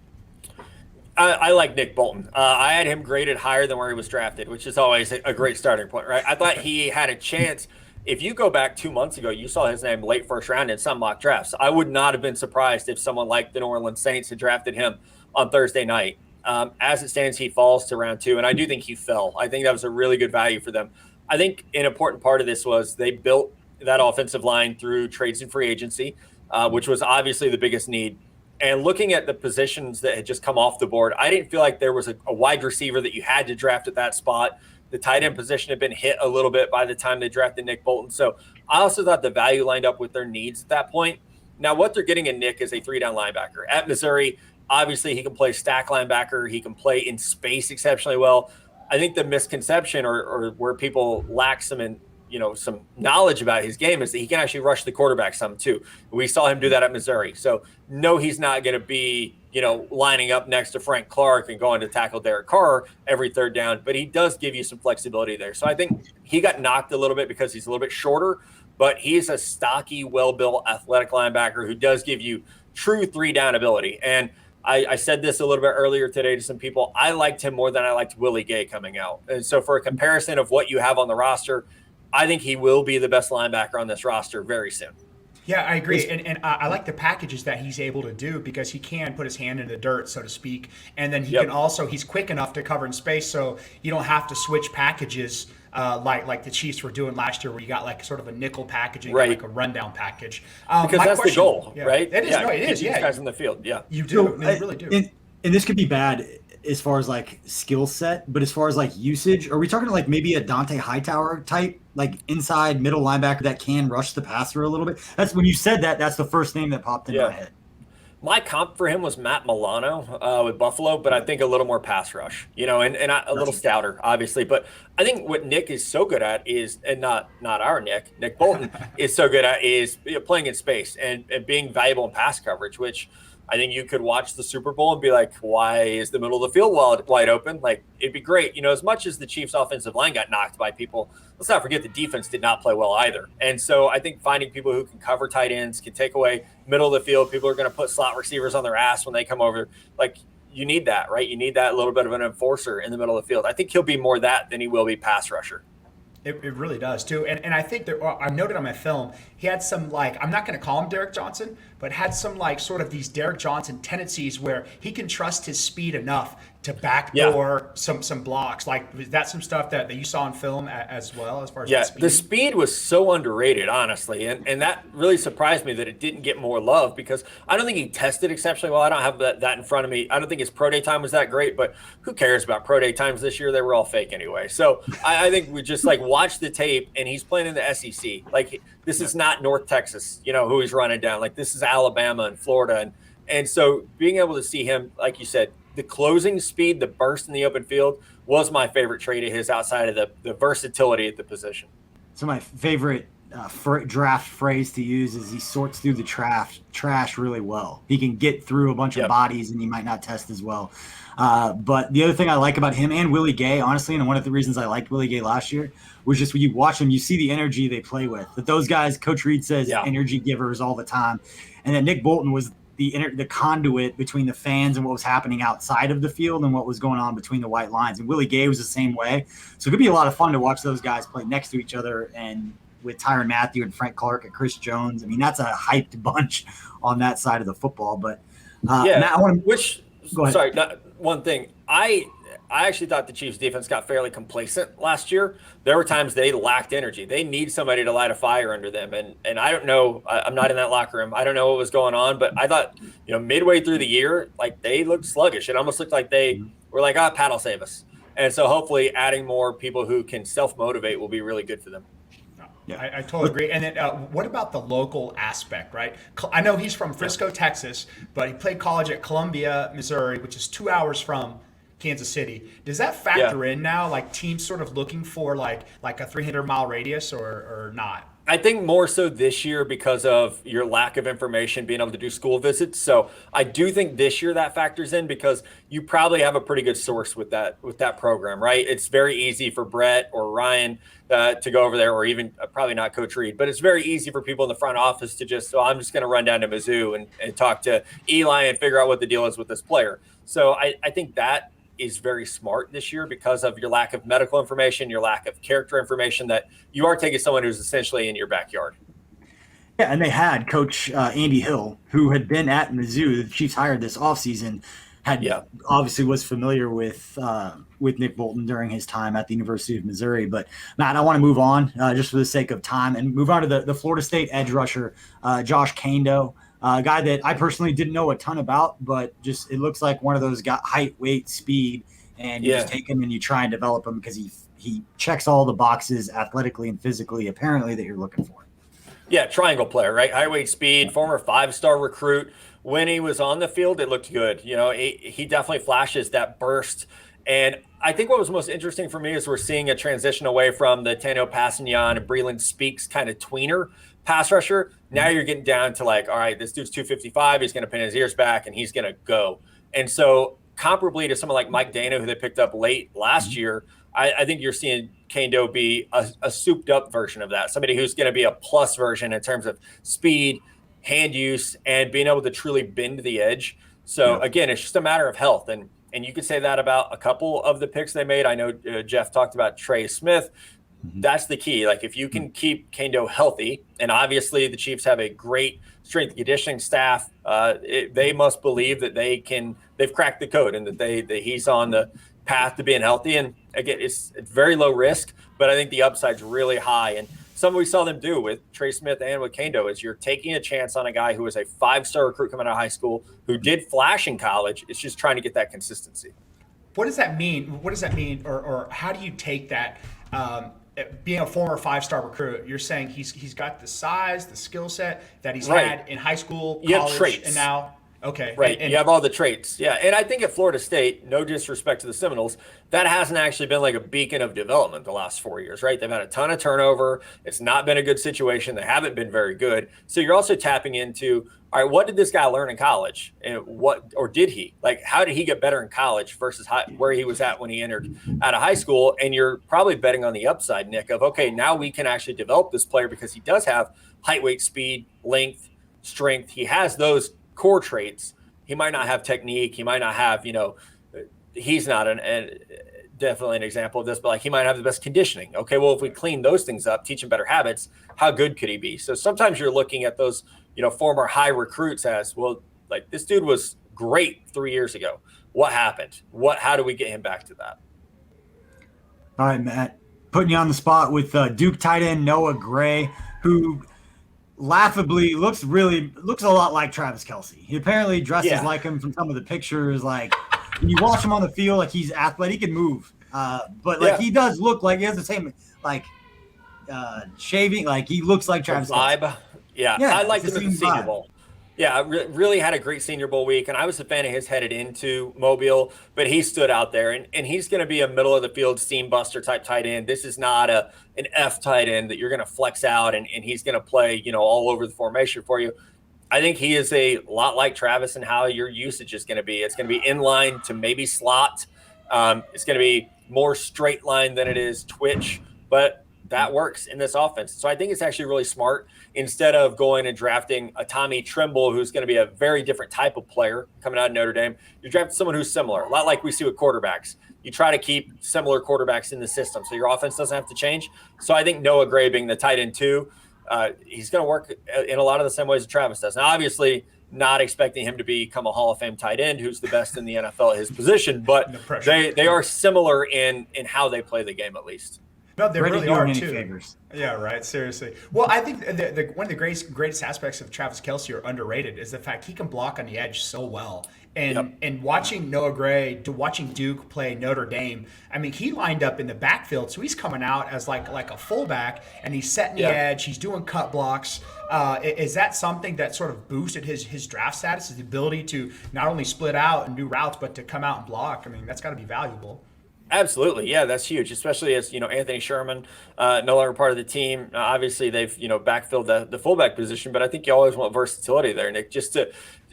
I like Nick Bolton. I had him graded higher than where he was drafted, which is always a great starting point, right? I thought he had a chance. If you go back 2 months ago, you saw his name late first round in some mock drafts. I would not have been surprised if someone like the New Orleans Saints had drafted him on Thursday night. As it stands, he falls to round 2, and I do think he fell. I think that was a really good value for them. I think an important part of this was they built that offensive line through trades and free agency, which was obviously the biggest need. And looking at the positions that had just come off the board, I didn't feel like there was a wide receiver that you had to draft at that spot. The tight end position had been hit a little bit by the time they drafted Nick Bolton. So I also thought the value lined up with their needs at that point. Now, what they're getting in Nick is a 3-down linebacker. At Missouri, obviously he can play stack linebacker. He can play in space exceptionally well. I think the misconception or where people lack some knowledge about his game is that he can actually rush the quarterback some too. We saw him do that at Missouri. So no, he's not going to be, lining up next to Frank Clark and going to tackle Derek Carr every third down, but he does give you some flexibility there. So I think he got knocked a little bit because he's a little bit shorter, but he's a stocky, well-built, athletic linebacker who does give you true 3-down ability. And I said this a little bit earlier today to some people. I liked him more than I liked Willie Gay coming out. And so for a comparison of what you have on the roster, I think he will be the best linebacker on this roster very soon. Yeah, I agree. And I like the packages that he's able to do because he can put his hand in the dirt, so to speak. And then he can also, he's quick enough to cover in space, so you don't have to switch packages like the Chiefs were doing last year where you got like sort of a nickel package and like a rundown package. Because that's the goal, right? It is. No, it is. Yeah. Guys in the field. Yeah. You do. You really do. And this could be bad as far as like skill set, but as far as like usage, are we talking like maybe a Dante Hightower type, like inside middle linebacker that can rush the passer a little bit? That's when you said that, that's the first name that popped in my head. My comp for him was Matt Milano with Buffalo, but I think a little more pass rush, and a little stouter, obviously. But I think what Nick is so good at is, and not our Nick Bolton is so good at is playing in space and being valuable in pass coverage, which I think you could watch the Super Bowl and be like, why is the middle of the field wide open? Like, it'd be great. As much as the Chiefs offensive line got knocked by people, let's not forget the defense did not play well either. And so I think finding people who can cover tight ends, can take away middle of the field, people are going to put slot receivers on their ass when they come over. Like, you need that, right? You need that little bit of an enforcer in the middle of the field. I think he'll be more that than he will be pass rusher. It really does too. And I think that I noted on my film, he had some I'm not going to call him Derek Johnson, but had some sort of these Derek Johnson tendencies where he can trust his speed enough to backdoor some blocks. Like, was that some stuff that you saw in film as well as far as the speed was so underrated, honestly. And that really surprised me that it didn't get more love because I don't think he tested exceptionally well. I don't have that in front of me. I don't think his pro day time was that great, but who cares about pro day times this year? They were all fake anyway. So I think we just watch the tape, and he's playing in the SEC. This is not North Texas, who he's running down. This is Alabama and Florida. And so being able to see him, like you said, the closing speed, the burst in the open field was my favorite trait of his outside of the versatility at the position. So my favorite draft phrase to use is he sorts through the trash really well. He can get through a bunch of bodies and he might not test as well. But the other thing I like about him and Willie Gay, honestly, and one of the reasons I liked Willie Gay last year was just when you watch them, you see the energy they play with. That those guys, Coach Reed says, energy givers all the time. And that Nick Bolton was the conduit between the fans and what was happening outside of the field and what was going on between the white lines. And Willie Gay was the same way. So it could be a lot of fun to watch those guys play next to each other, and with Tyrann Mathieu and Frank Clark and Chris Jones. I mean, that's a hyped bunch on that side of the football. But Matt, I want to go ahead. Sorry, one thing. I actually thought the Chiefs defense got fairly complacent last year. There were times they lacked energy. They need somebody to light a fire under them. And I don't know, I'm not in that locker room. I don't know what was going on, but I thought, midway through the year, they looked sluggish. It almost looked like they were like, Pat will save us. And so hopefully adding more people who can self-motivate will be really good for them. Yeah, I totally agree. And then what about the local aspect, right? I know he's from Frisco, Texas, but he played college at Columbia, Missouri, which is 2 hours from Kansas City. Does that factor in now, like teams sort of looking for like a 300-mile radius or not? I think more so this year because of your lack of information, being able to do school visits. So I do think this year that factors in because you probably have a pretty good source with that program, right? It's very easy for Brett or Ryan to go over there, or even probably not Coach Reed, but it's very easy for people in the front office to just, I'm just going to run down to Mizzou and talk to Eli and figure out what the deal is with this player. So I think that is very smart this year because of your lack of medical information, your lack of character information, that you are taking someone who's essentially in your backyard. Yeah, and they had Coach Andy Hill, who had been at Mizzou. The Chiefs hired this offseason, obviously was familiar with Nick Bolton during his time at the University of Missouri. But, Matt, I want to move on just for the sake of time and move on to the Florida State edge rusher, Josh Kando. A guy that I personally didn't know a ton about, but just it looks like one of those got height, weight, speed, and you just take him and you try and develop him because he checks all the boxes athletically and physically, apparently, that you're looking for. Yeah, triangle player, right? High weight, speed, former 5-star recruit. When he was on the field, it looked good. You know, he definitely flashes that burst. And I think what was most interesting for me is we're seeing a transition away from the Tano Passignon and Breland Speaks kind of tweener pass rusher. Now you're getting down to like, all right, this dude's 255. He's going to pin his ears back and he's going to go. And so comparably to someone like Mike Dana, who they picked up late last year, I think you're seeing Kando be a souped up version of that. Somebody who's going to be a plus version in terms of speed, hand use, and being able to truly bend the edge. So again, it's just a matter of health. And you could say that about a couple of the picks they made. I know Geoff talked about Trey Smith. That's the key. Like if you can keep Kando healthy, and obviously the Chiefs have a great strength and conditioning staff, they must believe that they've cracked the code and that he's on the path to being healthy. And again, it's very low risk, but I think the upside's really high. And something we saw them do with Trey Smith and with Kando is you're taking a chance on a guy who was a 5-star recruit coming out of high school, who did flash in college. It's just trying to get that consistency. What does that mean? What does that mean? Or how do you take that? Being a former 5-star recruit, you're saying he's got the size, the skill set that he's had in high school, college, and now right. And you have all the traits. Yeah. And I think at Florida State, no disrespect to the Seminoles, that hasn't actually been like a beacon of development the last 4 years, right? They've had a ton of turnover. It's not been a good situation. They haven't been very good. So you're also tapping into, all right, what did this guy learn in college? And did he? Like, how did he get better in college versus where he was at when he entered out of high school? And you're probably betting on the upside, Nick, of, okay, now we can actually develop this player because he does have height, weight, speed, length, strength. He has those core traits. He might not have technique. He might not have, he's not definitely an example of this, but like he might have the best conditioning. Okay, well, if we clean those things up, teach him better habits, how good could he be? So sometimes you're looking at those, former high recruits as, well, like this dude was great 3 years ago. What happened? How do we get him back to that? All right, Matt, putting you on the spot with Duke tight end Noah Gray, who laughably looks a lot like Travis Kelce. He apparently dresses like him from some of the pictures. Like when you watch him on the field, like he's athletic, he can move. But he does look like he has the same shaving. Like he looks like Travis vibe. Kelce. Yeah, I liked him at the Senior Bowl. Yeah, really had a great Senior Bowl week, and I was a fan of his headed into Mobile, but he stood out there, and he's going to be a middle-of-the-field seam buster type tight end. This is not an F tight end that you're going to flex out, and he's going to play, all over the formation for you. I think he is a lot like Travis in how your usage is going to be. It's going to be in line to maybe slot. It's going to be more straight line than it is twitch, but that works in this offense. So I think it's actually really smart. Instead of going and drafting a Tommy Tremble, who's going to be a very different type of player coming out of Notre Dame, you draft someone who's similar, a lot like we see with quarterbacks. You try to keep similar quarterbacks in the system so your offense doesn't have to change. So I think Noah Gray being the tight end too, he's going to work in a lot of the same ways that Travis does. Now, obviously, not expecting him to become a Hall of Fame tight end who's the best in the NFL at his position, but they are similar in how they play the game at least. No, they really are too. Favors. Yeah, right. Seriously. Well, I think one of the greatest aspects of Travis Kelce are underrated is the fact he can block on the edge so well. And watching Noah Gray, watching Duke play Notre Dame, I mean, he lined up in the backfield, so he's coming out as like a fullback, and he's setting the edge. He's doing cut blocks. Is that something that sort of boosted his draft status? His ability to not only split out and do routes, but to come out and block? I mean, that's got to be valuable. Absolutely. Yeah, that's huge, especially as, Anthony Sherman, no longer part of the team. Obviously, they've, backfilled the fullback position, but I think you always want versatility there, Nick,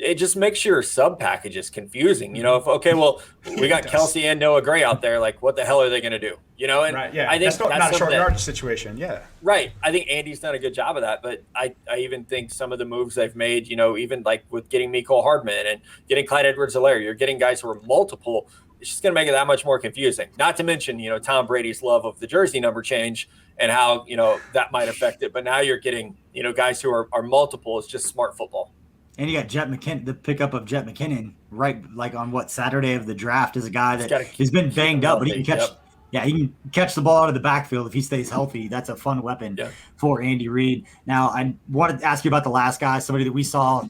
it just makes your sub packages confusing. We got Kelsey and Noah Gray out there. Like, what the hell are they going to do? And right, yeah. I think that's not a short yardage situation. Yeah. Right. I think Andy's done a good job of that, but I even think some of the moves they've made, even like with getting Mecole Hardman and getting Clyde Edwards-Helaire, you're getting guys who are multiple. It's just going to make it that much more confusing. Not to mention, Tom Brady's love of the jersey number change and how, that might affect it. But now you're getting, guys who are multiple. It's just smart football. And you got Jet McKinnon, the pickup of Jet McKinnon, right? Like on Saturday of the draft, is a guy that has been banged up, but he can catch. Yep. Yeah, he can catch the ball out of the backfield if he stays healthy. That's a fun weapon for Andy Reid. Now, I wanted to ask you about the last guy, somebody that we saw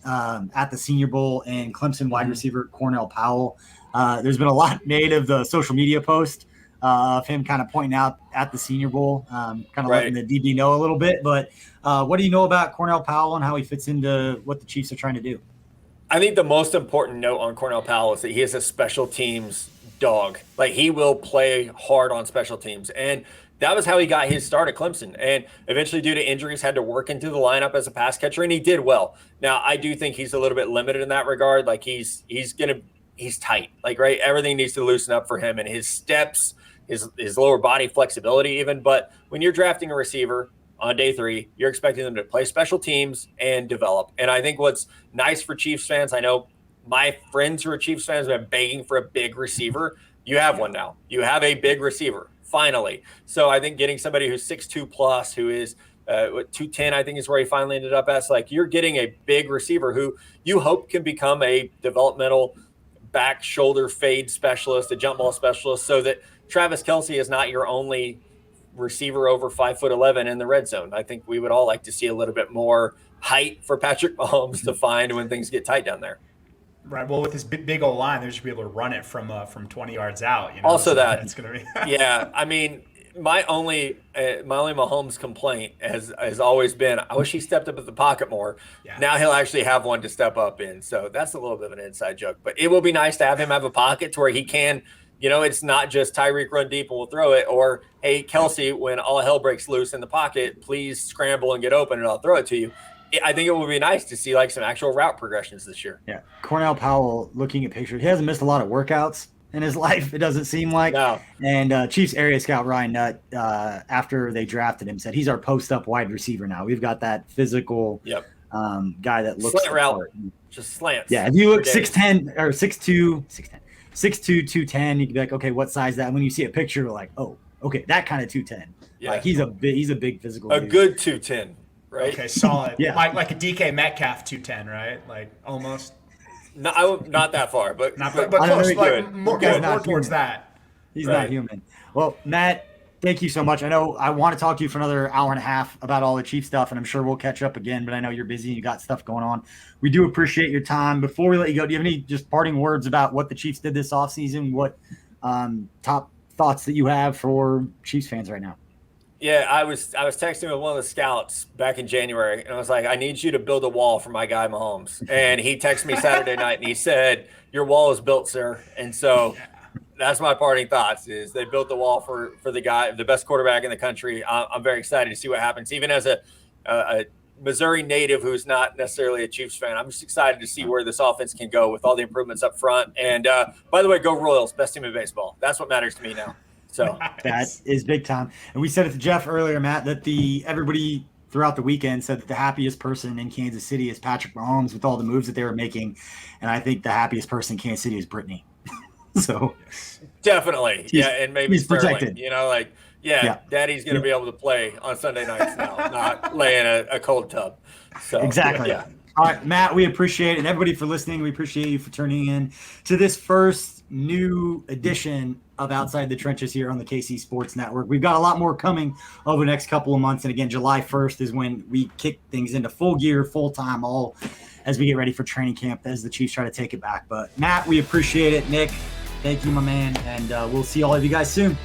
at the Senior Bowl, and Clemson wide receiver Cornell Powell. There's been a lot made of the social media post of him kind of pointing out at the Senior Bowl, kind of letting the DB know a little bit. But what do you know about Cornell Powell and how he fits into what the Chiefs are trying to do? I think the most important note on Cornell Powell is that he is a special teams dog. Like, he will play hard on special teams. And that was how he got his start at Clemson. And eventually, due to injuries, had to work into the lineup as a pass catcher, and he did well. Now, I do think he's a little bit limited in that regard. Like, he's tight. Like, right, everything needs to loosen up for him, and his steps, his lower body flexibility even. But when you're drafting a receiver on day 3, you're expecting them to play special teams and develop. And I think what's nice for Chiefs fans, I know my friends who are Chiefs fans have been begging for a big receiver. You have one now. You have a big receiver, finally. So I think getting somebody who's 6'2 plus, who is 210, I think is where he finally ended up as, like, you're getting a big receiver who you hope can become a developmental back shoulder fade specialist, a jump ball specialist, so that Travis Kelce is not your only receiver over 5'11" in the red zone. I think we would all like to see a little bit more height for Patrick Mahomes to find when things get tight down there. Right. Well, with his big old line, they should be able to run it from 20 yards out. Also, so that's going to be. Yeah. I mean, my only Mahomes complaint has always been, I wish he stepped up at the pocket more. Yeah. Now he'll actually have one to step up in. So that's a little bit of an inside joke. But it will be nice to have him have a pocket to where he can, it's not just Tyreek run deep and we'll throw it, or, hey, Kelsey, when all hell breaks loose in the pocket, please scramble and get open and I'll throw it to you. I think it would be nice to see like some actual route progressions this year. Yeah. Cornell Powell, looking at pictures, he hasn't missed a lot of workouts in his life, it doesn't seem like. No. And Chiefs area scout Ryan Nutt, after they drafted him, said he's our post-up wide receiver now. We've got that physical guy that looks slant route, just slants. Yeah, if you look 6'10" or 6'2", 210, you can be like, okay, what size is that? And when you see a picture, you're like, oh, okay, that kind of 210. Yeah. Like he's a big physical dude. Good 210. Right. Okay, solid. Yeah. Like a DK Metcalf 210, right? Like almost. No, not that far, but close. Like more towards that. He's not human. Well, Matt, thank you so much. I know I want to talk to you for another hour and a half about all the Chief stuff, and I'm sure we'll catch up again, but I know you're busy and you got stuff going on. We do appreciate your time. Before we let you go, do you have any just parting words about what the Chiefs did this offseason? What top thoughts that you have for Chiefs fans right now? Yeah, I was texting with one of the scouts back in January, and I was like, I need you to build a wall for my guy Mahomes. And he texted me Saturday night, and he said, your wall is built, sir. And so that's my parting thoughts, is they built the wall for the guy, the best quarterback in the country. I'm very excited to see what happens. Even as a Missouri native who's not necessarily a Chiefs fan, I'm just excited to see where this offense can go with all the improvements up front. And by the way, go Royals, best team in baseball. That's what matters to me now. So that is big time. And we said it to Geoff earlier, Matt, that everybody throughout the weekend said that the happiest person in Kansas City is Patrick Mahomes with all the moves that they were making. And I think the happiest person in Kansas City is Brittany. So definitely. And maybe he's Sterling, protected. Daddy's going to be able to play on Sunday nights now, not lay in a cold tub. So exactly. Yeah. All right, Matt, we appreciate it. And everybody for listening, we appreciate you for tuning in to this first new edition of Outside the Trenches here on the KC Sports Network. We've got a lot more coming over the next couple of months. And again, July 1st is when we kick things into full gear, full time, all as we get ready for training camp as the Chiefs try to take it back. But Matt, we appreciate it. Nick, thank you, my man, and we'll see all of you guys soon.